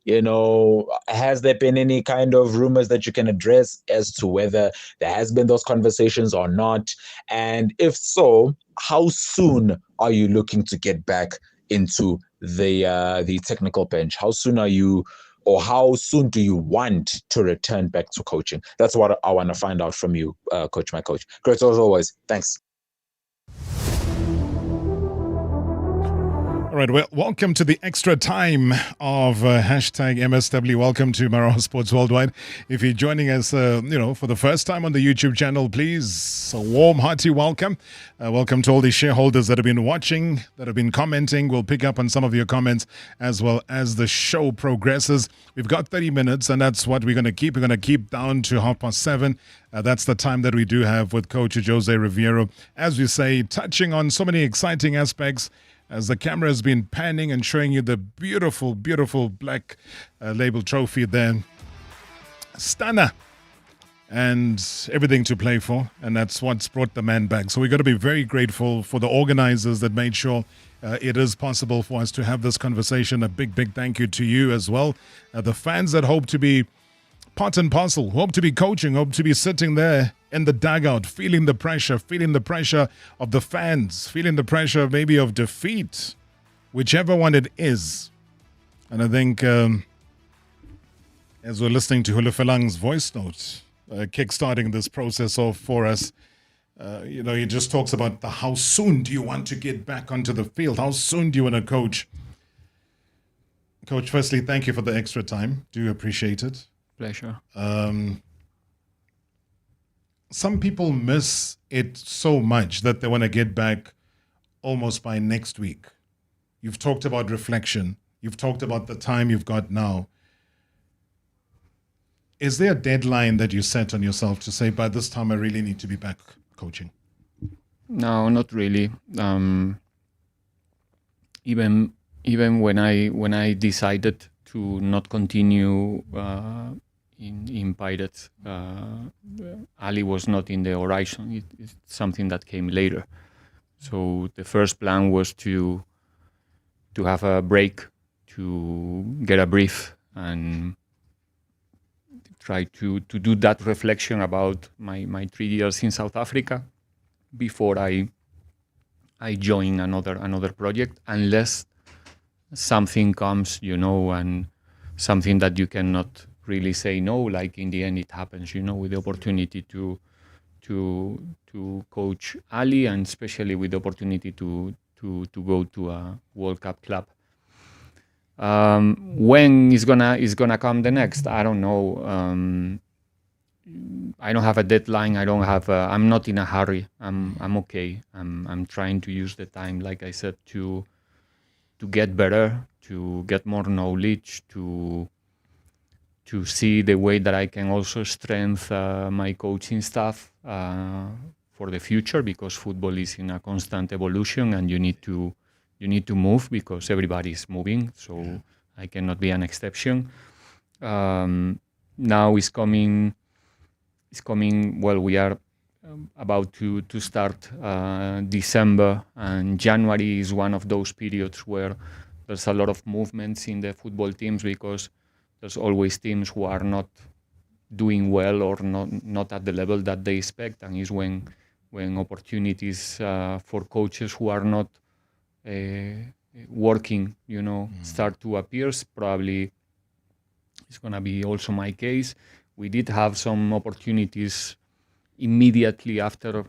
Has there been any kind of rumors that you can address as to whether there has been those conversations or not? And if so, how soon are you looking to get back into the technical bench? How soon are you, or how soon do you want to return back to coaching? That's what I want to find out from you, coach, my coach. Great as always. Thanks. All right, well, welcome to the extra time of hashtag MSW. Welcome to Marawa Sports Worldwide. If you're joining us, for the first time on the YouTube channel, please, a warm, hearty welcome. Welcome to all the shareholders that have been watching, that have been commenting. We'll pick up on some of your comments as well as the show progresses. We've got 30 minutes, and that's what we're going to keep. We're going to keep down to 7:30. That's the time that we do have with Coach José Riveiro. As we say, touching on so many exciting aspects, as the camera has been panning and showing you the beautiful, beautiful black label trophy there. Stunner. And everything to play for. And that's what's brought the man back. So we've got to be very grateful for the organizers that made sure it is possible for us to have this conversation. A big, big thank you to you as well. The fans that hope to be part and parcel, hope to be coaching, hope to be sitting there in the dugout, feeling the pressure of the fans, feeling the pressure maybe of defeat, whichever one it is. And I think as we're listening to Hulufelang's voice note, kickstarting this process off for us, he just talks about how soon do you want to get back onto the field? How soon do you want to coach? Coach, firstly, thank you for the extra time. Do appreciate it. Pleasure. Some people miss it so much that they want to get back almost by next week. You've talked about reflection. You've talked about the time you've got now. Is there a deadline that you set on yourself to say, by this time I really need to be back coaching? No, not really. Even when I decided to not continue in Pirates. Ahly was not in the horizon. It's something that came later. So the first plan was to have a break, to get a brief, and try to do that reflection about my 3 years in South Africa before I join another project, unless something comes, and something that you cannot really say no. Like in the end, it happens, with the opportunity to coach Ahly, and especially with the opportunity to go to a World Cup club. When is gonna come the next? I don't know. I don't have a deadline. I'm not in a hurry. I'm okay. I'm trying to use the time, like I said, to get better, to get more knowledge, to see the way that I can also strengthen my coaching staff for the future, because football is in a constant evolution, and you need to move because everybody is moving. So I cannot be an exception. Now is coming. Well, we are about to start December, and January is one of those periods where there's a lot of movements in the football teams, because there's always teams who are not doing well or not at the level that they expect, and is when opportunities for coaches who are not working, start to appear. Probably it's gonna be also my case. We did have some opportunities immediately after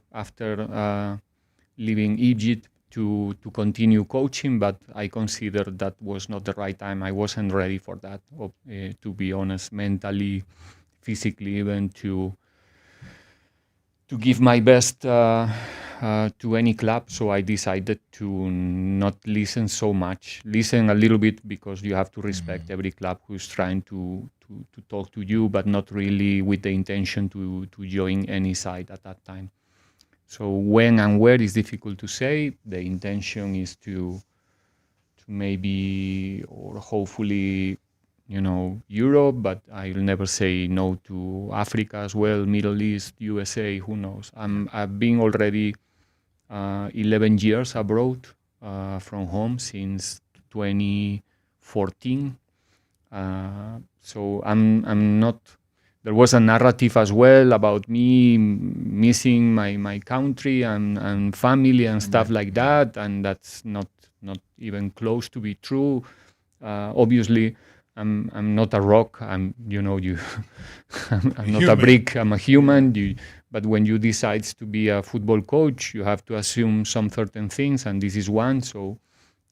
leaving Egypt to continue coaching, but I considered that was not the right time. I wasn't ready for that, to be honest, mentally, physically, even to give my best to any club. So I decided to not listen so much. Listen a little bit, because you have to respect every club who's trying to talk to you, but not really with the intention to join any side at that time. So when and where is difficult to say. The intention is to maybe, or hopefully, Europe, but I'll never say no to Africa as well, Middle East, USA, who knows. I've been already 11 years abroad from home since 2014. So I'm not. There was a narrative as well about me missing my country and family and stuff like that, and that's not even close to be true. Obviously, I'm not a rock. I'm not a brick. I'm a human. But when you decide to be a football coach, you have to assume some certain things, and this is one. So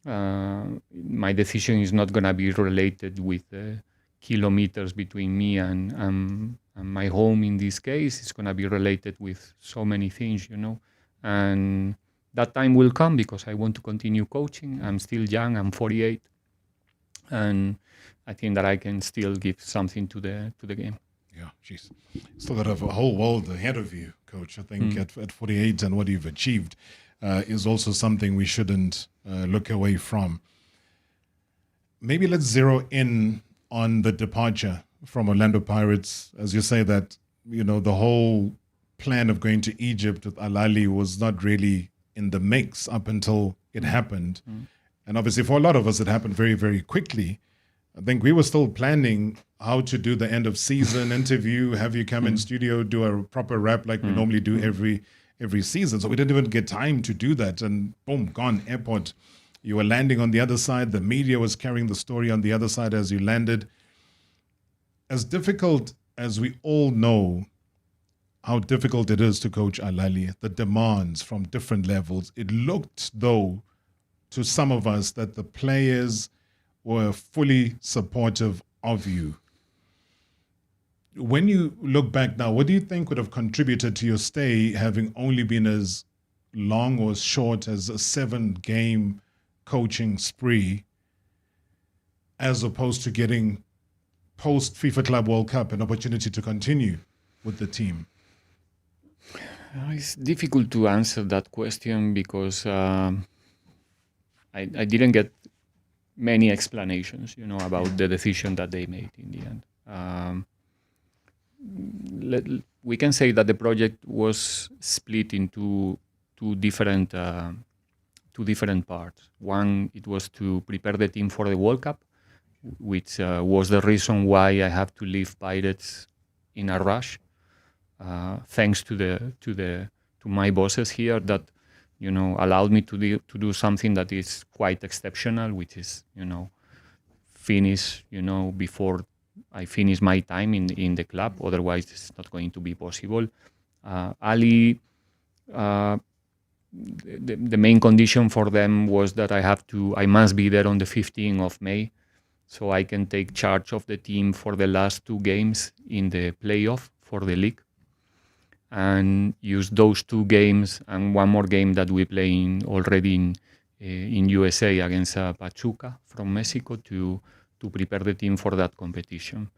my decision is not going to be related with kilometers between me and my home. In this case, it's going to be related with so many things, and that time will come, because I want to continue coaching. I'm still young. I'm 48, and I think that I can still give something to the game. Yeah, geez. Still got a whole world ahead of you, Coach. I think at 48 and what you've achieved is also something we shouldn't look away from. Maybe let's zero in on the departure from Orlando Pirates. As you say that, the whole plan of going to Egypt with Ahly was not really in the mix up until it happened. And obviously for a lot of us, it happened very, very quickly. I think we were still planning how to do the end of season interview, have you come in studio, do a proper wrap like we normally do every season. So we didn't even get time to do that. And boom, gone, airport. You were landing on the other side. The media was carrying the story on the other side as you landed. As difficult as we all know how difficult it is to coach Ahly, the demands from different levels, it looked, though, to some of us that the players were fully supportive of you. When you look back now, what do you think would have contributed to your stay, having only been as long or as short as a 7-game coaching spree, as opposed to getting post FIFA Club World Cup an opportunity to continue with the team? It's difficult to answer that question, because I didn't get many explanations, about the decision that they made in the end. we can say that the project was split into two different parts. One, it was to prepare the team for the World Cup, which was the reason why I have to leave Pirates in a rush. Thanks to my bosses here that allowed me to do something that is quite exceptional, which is finish before I finish my time in the club. Otherwise, it's not going to be possible. Ahly, the main condition for them was that I must be there on the 15th of May, so I can take charge of the team for the last 2 games in the playoff for the league, and use those 2 games and one more game that we play already in USA against Pachuca from Mexico to prepare the team for that competition.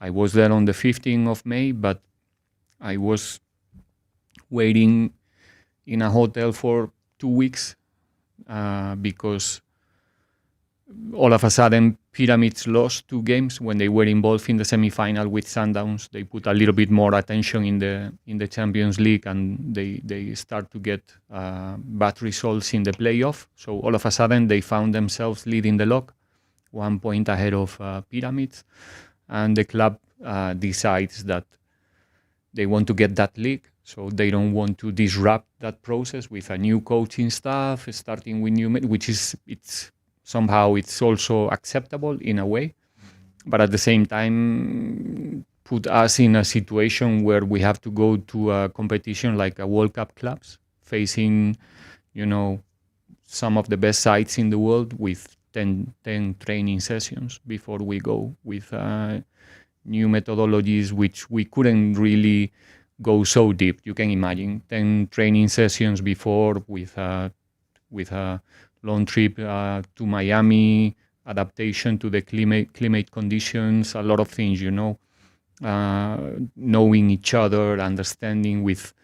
I was there on the 15th of May, but I was waiting in a hotel for 2 weeks because all of a sudden Pyramids lost 2 games when they were involved in the semi-final with Sundowns. They put a little bit more attention in the Champions League, and they start to get bad results in the playoff. So all of a sudden they found themselves leading the log, 1 point ahead of Pyramids, and the club decides that they want to get that league. So they don't want to disrupt that process with a new coaching staff, starting with new, which is somehow it's also acceptable in a way, but at the same time put us in a situation where we have to go to a competition like a World Cup clubs, facing some of the best sides in the world with 10 training sessions before we go, with new methodologies which we couldn't really go so deep. You can imagine 10 training sessions before with a long trip to Miami, adaptation to the climate conditions, a lot of things, knowing each other, understanding with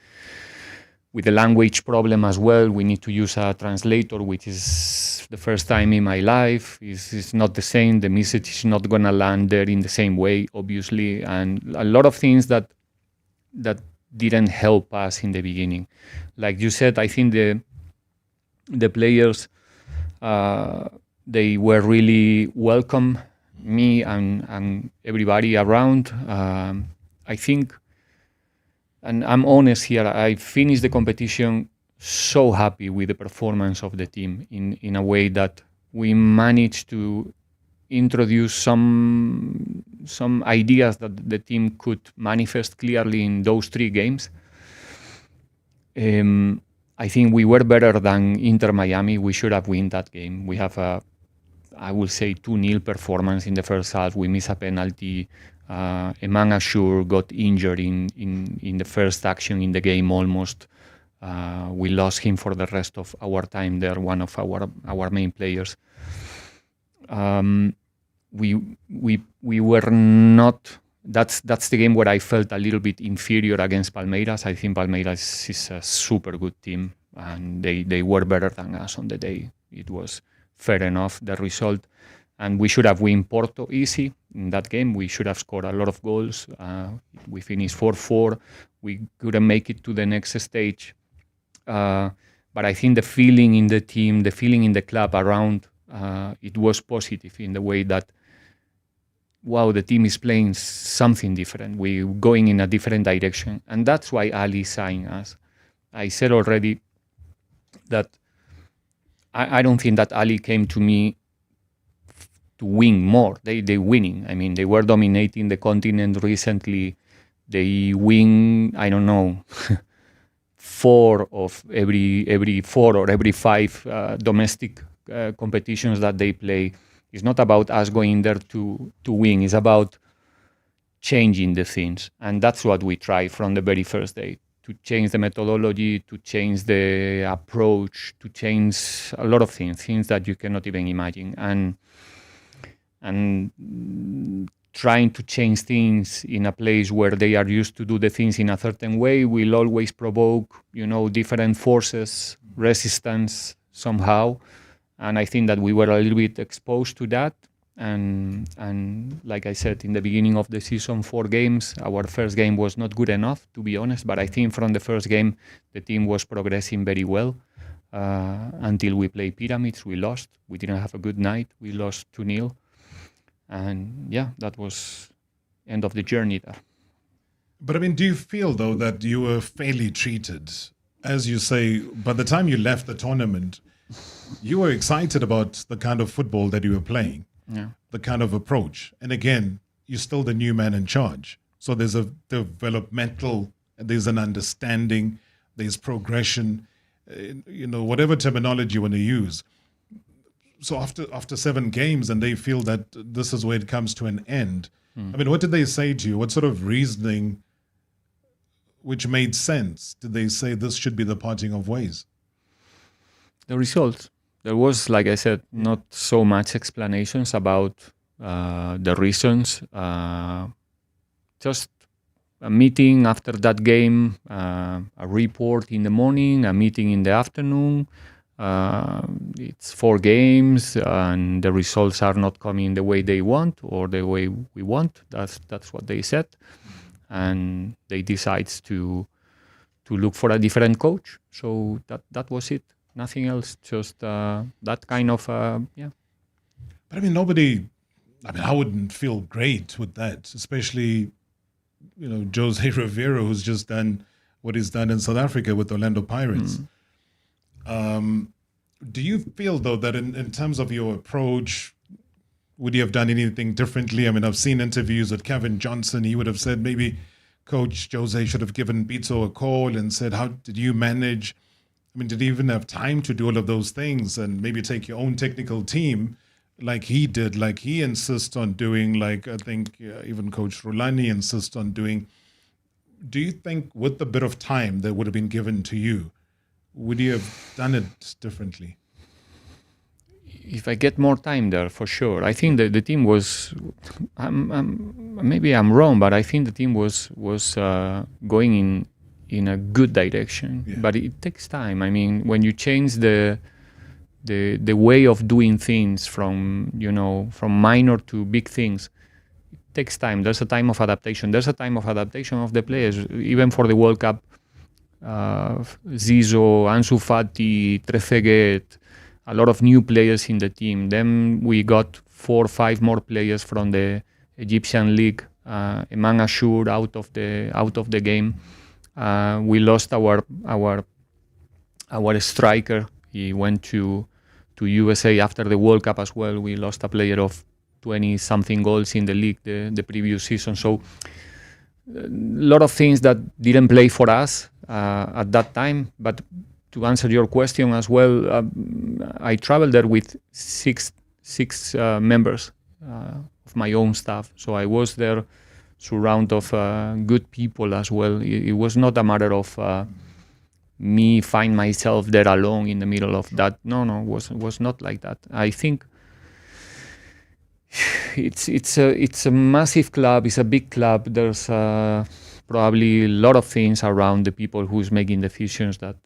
the language problem as well. We need to use a translator, which is the first time in my life. It's not the same. The message is not going to land there in the same way, obviously, and a lot of things that didn't help us in the beginning. Like you said, I think the players, they were really welcome, me and everybody around. I think, and I'm honest here, I finished the competition so happy with the performance of the team in a way that we managed to introduce some ideas that the team could manifest clearly in those 3 games. I think we were better than Inter Miami. We should have won that game. We have I will say 2-0 performance in the first half. We miss a penalty. Eman Ashur got injured in the first action in the game almost. We lost him for the rest of our time there, one of our main players. We were not. That's the game where I felt a little bit inferior against Palmeiras. I think Palmeiras is a super good team, and they were better than us on the day. It was fair enough, the result. And we should have won Porto easy in that game. We should have scored a lot of goals. We finished 4-4. We couldn't make it to the next stage. But I think the feeling in the team, the feeling in the club around, it was positive in the way that, wow, the team is playing something different. We're going in a different direction. And that's why Ahly signed us. I said already that I don't think that Ahly came to me to win more. They winning. I mean, they were dominating the continent recently. They win, I don't know, 4 of every 4 or every 5 domestic competitions that they play. It's not about us going there to win. It's about changing the things. And that's what we try from the very first day, to change the methodology, to change the approach, to change a lot of things that you cannot even imagine. And trying to change things in a place where they are used to do the things in a certain way will always provoke, different forces, resistance somehow. And I think that we were a little bit exposed to that. And like I said, in the beginning of the season, 4 games, our first game was not good enough, to be honest, but I think from the first game, the team was progressing very well. Until we played Pyramids, we lost. We didn't have a good night. We lost 2-0. And yeah, that was end of the journey there. But I mean, do you feel though that you were fairly treated? As you say, by the time you left the tournament, you were excited about the kind of football that you were playing, the kind of approach. And again, you're still the new man in charge. So there's a developmental, there's an understanding, there's progression, whatever terminology you want to use. So after 7 games and they feel that this is where it comes to an end, I mean, what did they say to you? What sort of reasoning which made sense did they say this should be the parting of ways? The results. There was, like I said, not so much explanations about the reasons. Just a meeting after that game, a report in the morning, a meeting in the afternoon. It's 4 games and the results are not coming the way they want or the way we want. That's what they said. And they decide to look for a different coach. So that was it. Nothing else. Just that kind of yeah. But I mean, I wouldn't feel great with that, especially José Riveiro, who's just done what he's done in South Africa with Orlando Pirates. Do you feel though that in terms of your approach, would you have done anything differently? I mean, I've seen interviews with Kevin Johnson. He would have said maybe Coach Jose should have given Pitso a call and said, how did you manage? I mean, did he even have time to do all of those things and maybe take your own technical team like he did, like he insists on doing, like I think even Coach Rulani insists on doing? Do you think with the bit of time that would have been given to you, would you have done it differently? If I get more time there, for sure. I think that the team was, maybe I'm wrong, but I think the team was going in a good direction. Yeah. But it takes time. I mean, when you change the way of doing things from minor to big things, it takes time. There's a time of adaptation. There's a time of adaptation of the players. Even for the World Cup, Zizou, Ansu Fati, Trezeguet, a lot of new players in the team. Then we got 4 or 5 more players from the Egyptian league. Eman Ashur out of the game. We lost our striker. He went to USA after the World Cup as well. We lost a player of 20-something goals in the league the previous season. So a lot of things that didn't play for us at that time. But to answer your question as well, I traveled there with six members of my own staff. So I was there surrounded of good people as well. It was not a matter of me find myself there alone in the middle of that. No, it was not like that. I think it's a massive club. It's a big club. There's probably a lot of things around the people who's making decisions that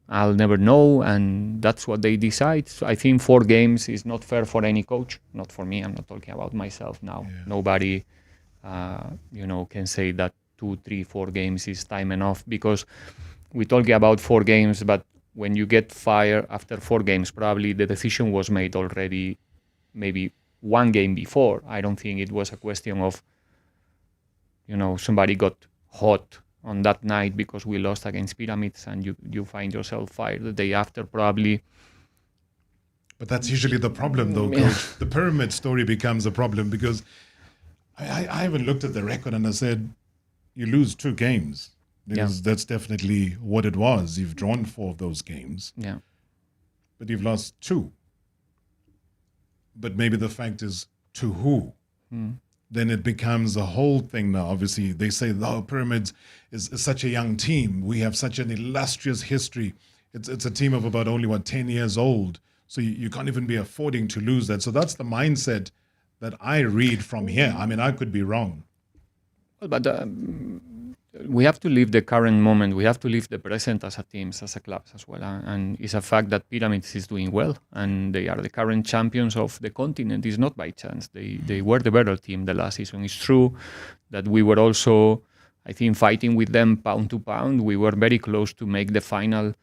I'll never know, and that's what they decide. So I think 4 games is not fair for any coach. Not for me. I'm not talking about myself now. Yeah. Nobody, can say that 2, 3, 4 games is time enough, because we're talking about 4 games, but when you get fired after 4 games, probably the decision was made already maybe 1 game before. I don't think it was a question of, somebody got hot on that night because we lost against Pyramids and you find yourself fired the day after, probably. But that's usually the problem, though, Coach. The Pyramid story becomes a problem because I even looked at the record and I said, you lose 2 games. Because that's definitely what it was. You've drawn 4 of those games. Yeah. But you've lost 2. But maybe the fact is, to who? Then it becomes a whole thing now. Obviously, they say the Pyramids is such a young team. We have such an illustrious history. It's a team of about only, 10 years old. So you can't even be affording to lose that. So that's the mindset that I read from here. I mean, I could be wrong. But we have to live the current moment. We have to live the present as a team, as a club as well. And it's a fact that Pyramids is doing well, and they are the current champions of the continent. It's not by chance. They were the better team the last season. It's true that we were also, I think, fighting with them pound to pound. We were very close to make the final.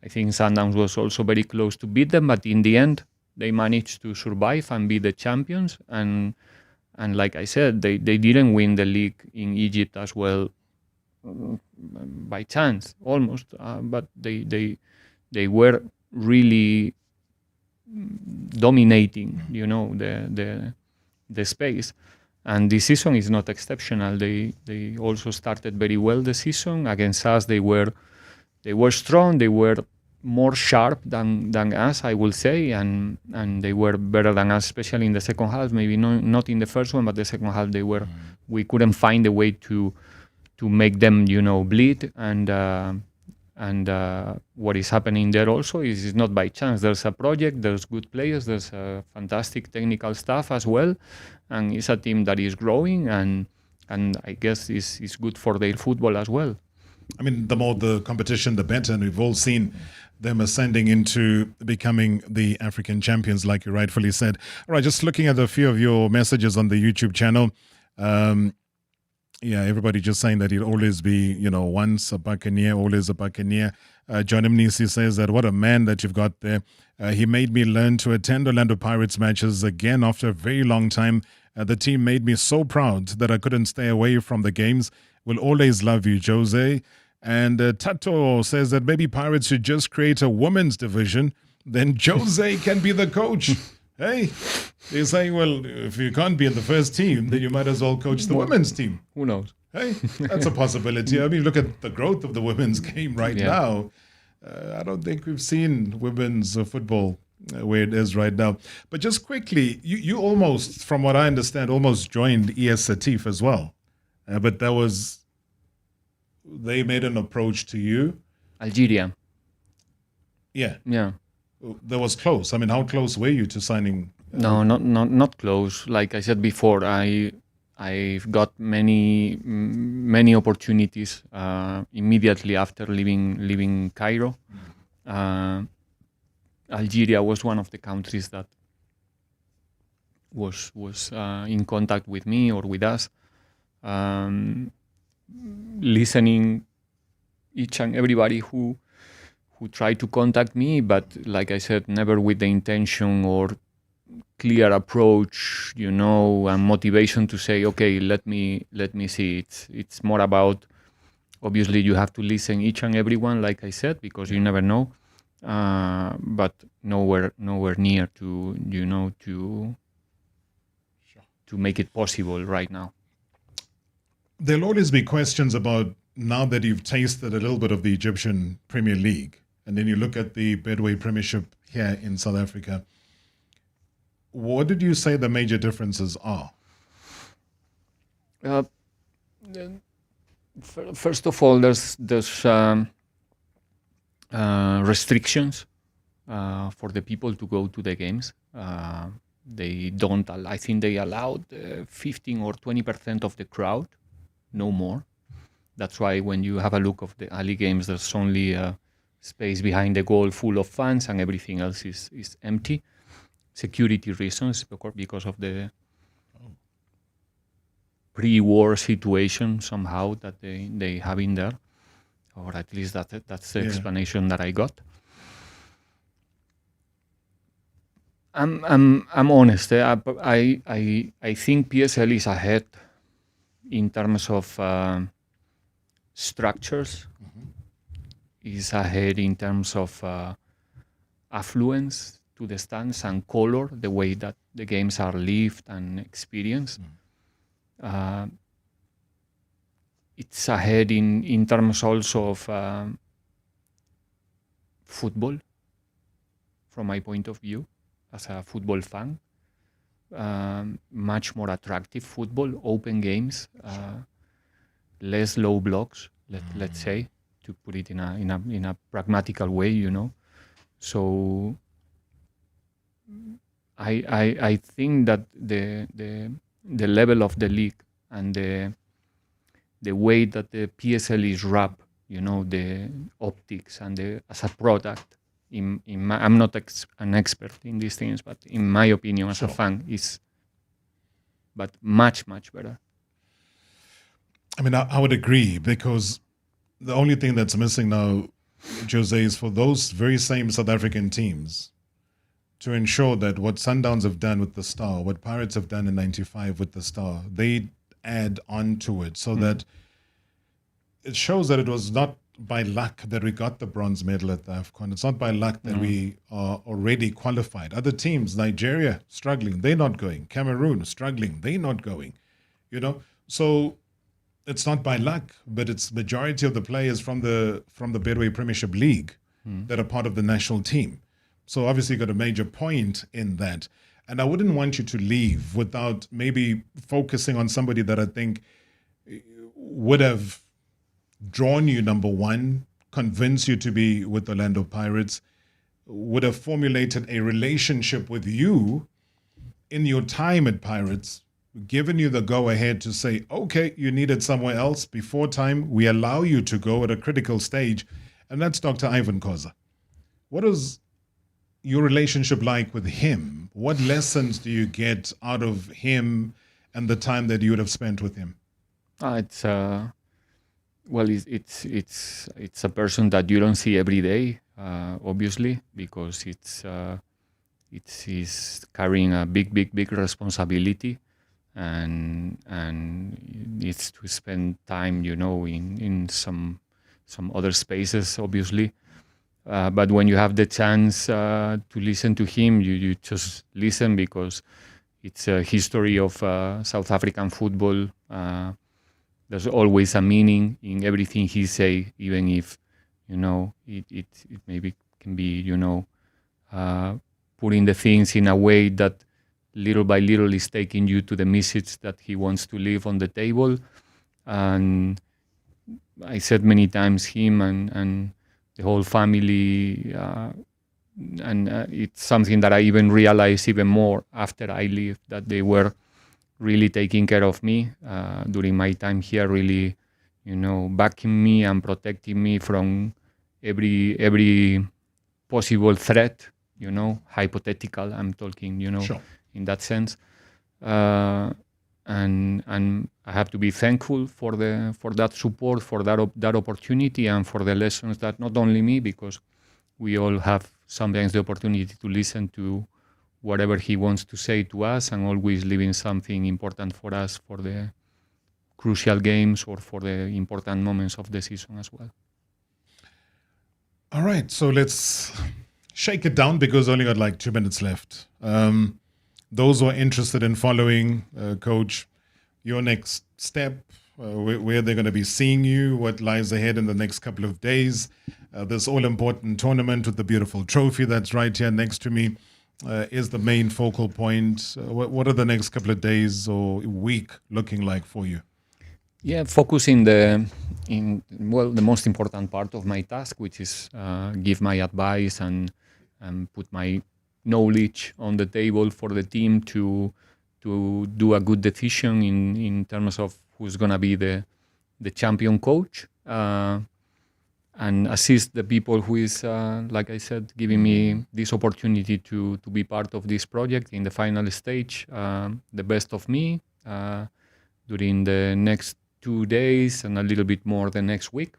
I think Sundowns was also very close to beat them, but in the end, they managed to survive and be the champions. And like I said, they didn't win the league in Egypt as well by chance, almost. But they were really dominating, the space. And this season is not exceptional. They also started very well the season. Against us, they were strong. They were more sharp than us, I will say, and they were better than us, especially in the second half. Maybe not in the first one, but the second half we couldn't find a way to make them, bleed. And what is happening there also is not by chance. There's a project. There's good players. There's a fantastic technical staff as well, and it's a team that is growing, and I guess is good for their football as well. I mean, the more the competition, the better. And we've all seen them ascending into becoming the African champions, like you rightfully said. All right, just looking at a few of your messages on the YouTube channel. Everybody just saying that he'll always be, once a Buccaneer, always a Buccaneer. John Mnisi says that what a man that you've got there. He made me learn to attend Orlando Pirates matches again after a very long time. The team made me so proud that I couldn't stay away from the games. Will always love you, Jose. And Tato says that maybe Pirates should just create a women's division. Then Jose can be the coach. Hey, they're saying, well, if you can't be in the first team, then you might as well coach the women's team. Who knows? Hey, that's a possibility. I mean, look at the growth of the women's game right now. I don't think we've seen women's football where it is right now. But just quickly, you almost, from what I understand, almost joined ES Satif as well. But that was... They made an approach to you. Algeria. Yeah. Yeah. That was close. I mean, how close were you to signing? No, not close. Like I said before, I've got many opportunities immediately after leaving Cairo. Algeria was one of the countries that was in contact with me or with us. Listening each and everybody who tried to contact me, but like I said, never with the intention or clear approach, and motivation to say, okay, let me see. It's more about, obviously you have to listen each and everyone, like I said, because you never know, but nowhere near to to make it possible right now. There'll always be questions about, now that you've tasted a little bit of the Egyptian Premier League, and then you look at the Bedway Premiership here in South Africa, what did you say the major differences are? First of all, there's restrictions for the people to go to the games. They don't. I think they allowed 15 or 20% of the crowd. No more. That's why when you have a look of the Ahly games, there's only a space behind the goal full of fans, and everything else is empty. Security reasons, because of the pre-war situation somehow that they have in there, or at least that's the explanation that I got. I'm honest. I think PSL is ahead in terms of structures, is ahead in terms of affluence to the stands and color, the way that the games are lived and experienced. It's ahead in terms also of football, from my point of view, as a football fan. Much more attractive football, open games, less low blocks, let's say, to put it in a pragmatical way, So I think that the level of the league and the way that the PSL is wrapped, the optics and as a product. I'm not an expert in these things, but in my opinion, as a fan, but much, much better. I mean, I would agree, because the only thing that's missing now, Jose, is for those very same South African teams to ensure that what Sundowns have done with the Star, what Pirates have done in 95 with the Star, they add on to it, so that it shows that it was not by luck that we got the bronze medal at the AFCON. It's not by luck that we are already qualified. Other teams, Nigeria, struggling, they're not going. Cameroon, struggling, they're not going. So it's not by luck, but it's majority of the players from the Betway Premiership League that are part of the national team. So obviously you got a major point in that. And I wouldn't want you to leave without maybe focusing on somebody that I think would have drawn you, number one, convinced you to be with Orlando Pirates, would have formulated a relationship with you in your time at Pirates, given you the go-ahead to say, okay, you needed somewhere else before time, we allow you to go at a critical stage. And that's Dr. Ivan Khoza. What is your relationship like with him? What lessons do you get out of him and the time that you would have spent with him? It's a person that you don't see every day, obviously, because he's carrying a big responsibility, and needs to spend time, in some other spaces, obviously. But when you have the chance to listen to him, you just listen, because it's a history of South African football. There's always a meaning in everything he say, even if, it maybe can be, putting the things in a way that little by little is taking you to the message that he wants to leave on the table. And I said many times, him and the whole family, and it's something that I even realized even more after I left, that they were really taking care of me during my time here, really, backing me and protecting me from every possible threat, hypothetical, I'm talking, Sure. in that sense. And I have to be thankful for that support, for that opportunity, and for the lessons that not only me, because we all have sometimes the opportunity to listen to whatever he wants to say to us, and always leaving something important for us for the crucial games or for the important moments of the season as well. All right, so let's shake it down, because only got like 2 minutes left. Those who are interested in following, Coach, your next step, where they're going to be seeing you, what lies ahead in the next couple of days, this all-important tournament with the beautiful trophy that's right here next to me, is the main focal point. What are the next couple of days or week looking like for you? Yeah, focusing the most important part of my task, which is give my advice and put my knowledge on the table for the team to do a good decision in terms of who's going to be the champion coach, and assist the people who is, like I said, giving me this opportunity to be part of this project in the final stage, the best of me during the next 2 days and a little bit more the next week.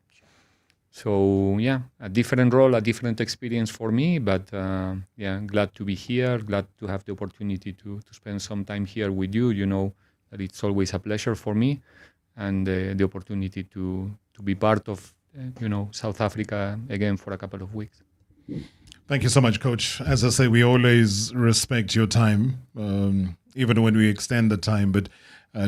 So yeah, a different role, a different experience for me, but glad to be here, glad to have the opportunity to spend some time here with you. You know that it's always a pleasure for me, and the opportunity to be part of South Africa again for a couple of weeks. Thank you so much, Coach. As I say, we always respect your time, even when we extend the time, but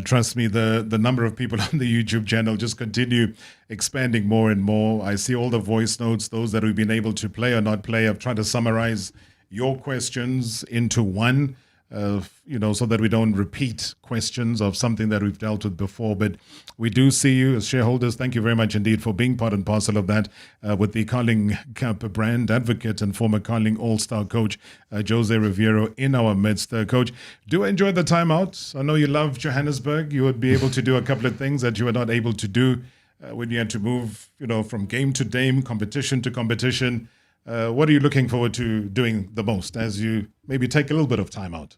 trust me, the number of people on the YouTube channel just continue expanding more and more. I see all the voice notes, those that we've been able to play or not play. I've tried to summarize your questions into one. so that we don't repeat questions of something that we've dealt with before. But we do see you as shareholders. Thank you very much indeed for being part and parcel of that with the Carling Cup brand advocate and former Carling All-Star coach, José Riveiro, in our midst. Coach, do enjoy the time out. I know you love Johannesburg. You would be able to do a couple of things that you were not able to do when you had to move, from game to game, competition to competition. What are you looking forward to doing the most as you maybe take a little bit of time out?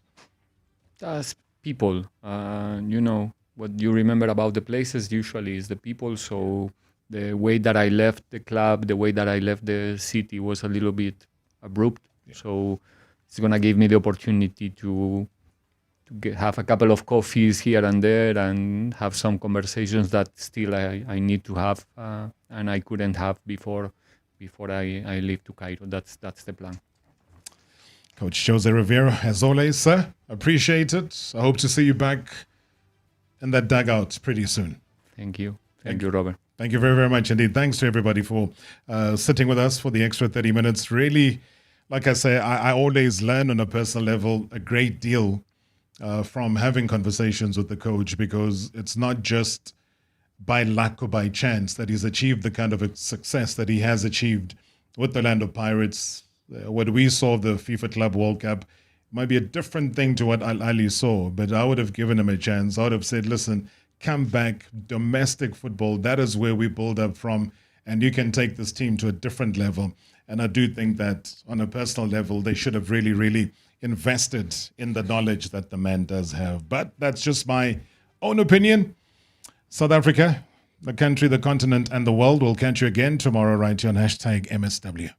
As people, what you remember about the places usually is the people. So the way that I left the club, the way that I left the city was a little bit abrupt. Yeah. So it's going to give me the opportunity to have a couple of coffees here and there and have some conversations that still I need to have and I couldn't have before I leave to Cairo. That's the plan. Coach José Riveiro, as always, sir, appreciate it. I hope to see you back in that dugout pretty soon. Thank you. Thank you, Robert. Thank you very, very much indeed. Thanks to everybody for sitting with us for the extra 30 minutes. Really, like I say, I always learn on a personal level a great deal from having conversations with the coach, because it's not just by luck or by chance that he's achieved the kind of a success that he has achieved with the Orlando Pirates. What we saw of the FIFA Club World Cup might be a different thing to what Ahly saw, but I would have given him a chance. I would have said, listen, come back, domestic football, that is where we build up from, and you can take this team to a different level. And I do think that on a personal level, they should have really, really invested in the knowledge that the man does have. But that's just my own opinion. South Africa, the country, the continent, and the world will catch you again tomorrow right here on #MSW.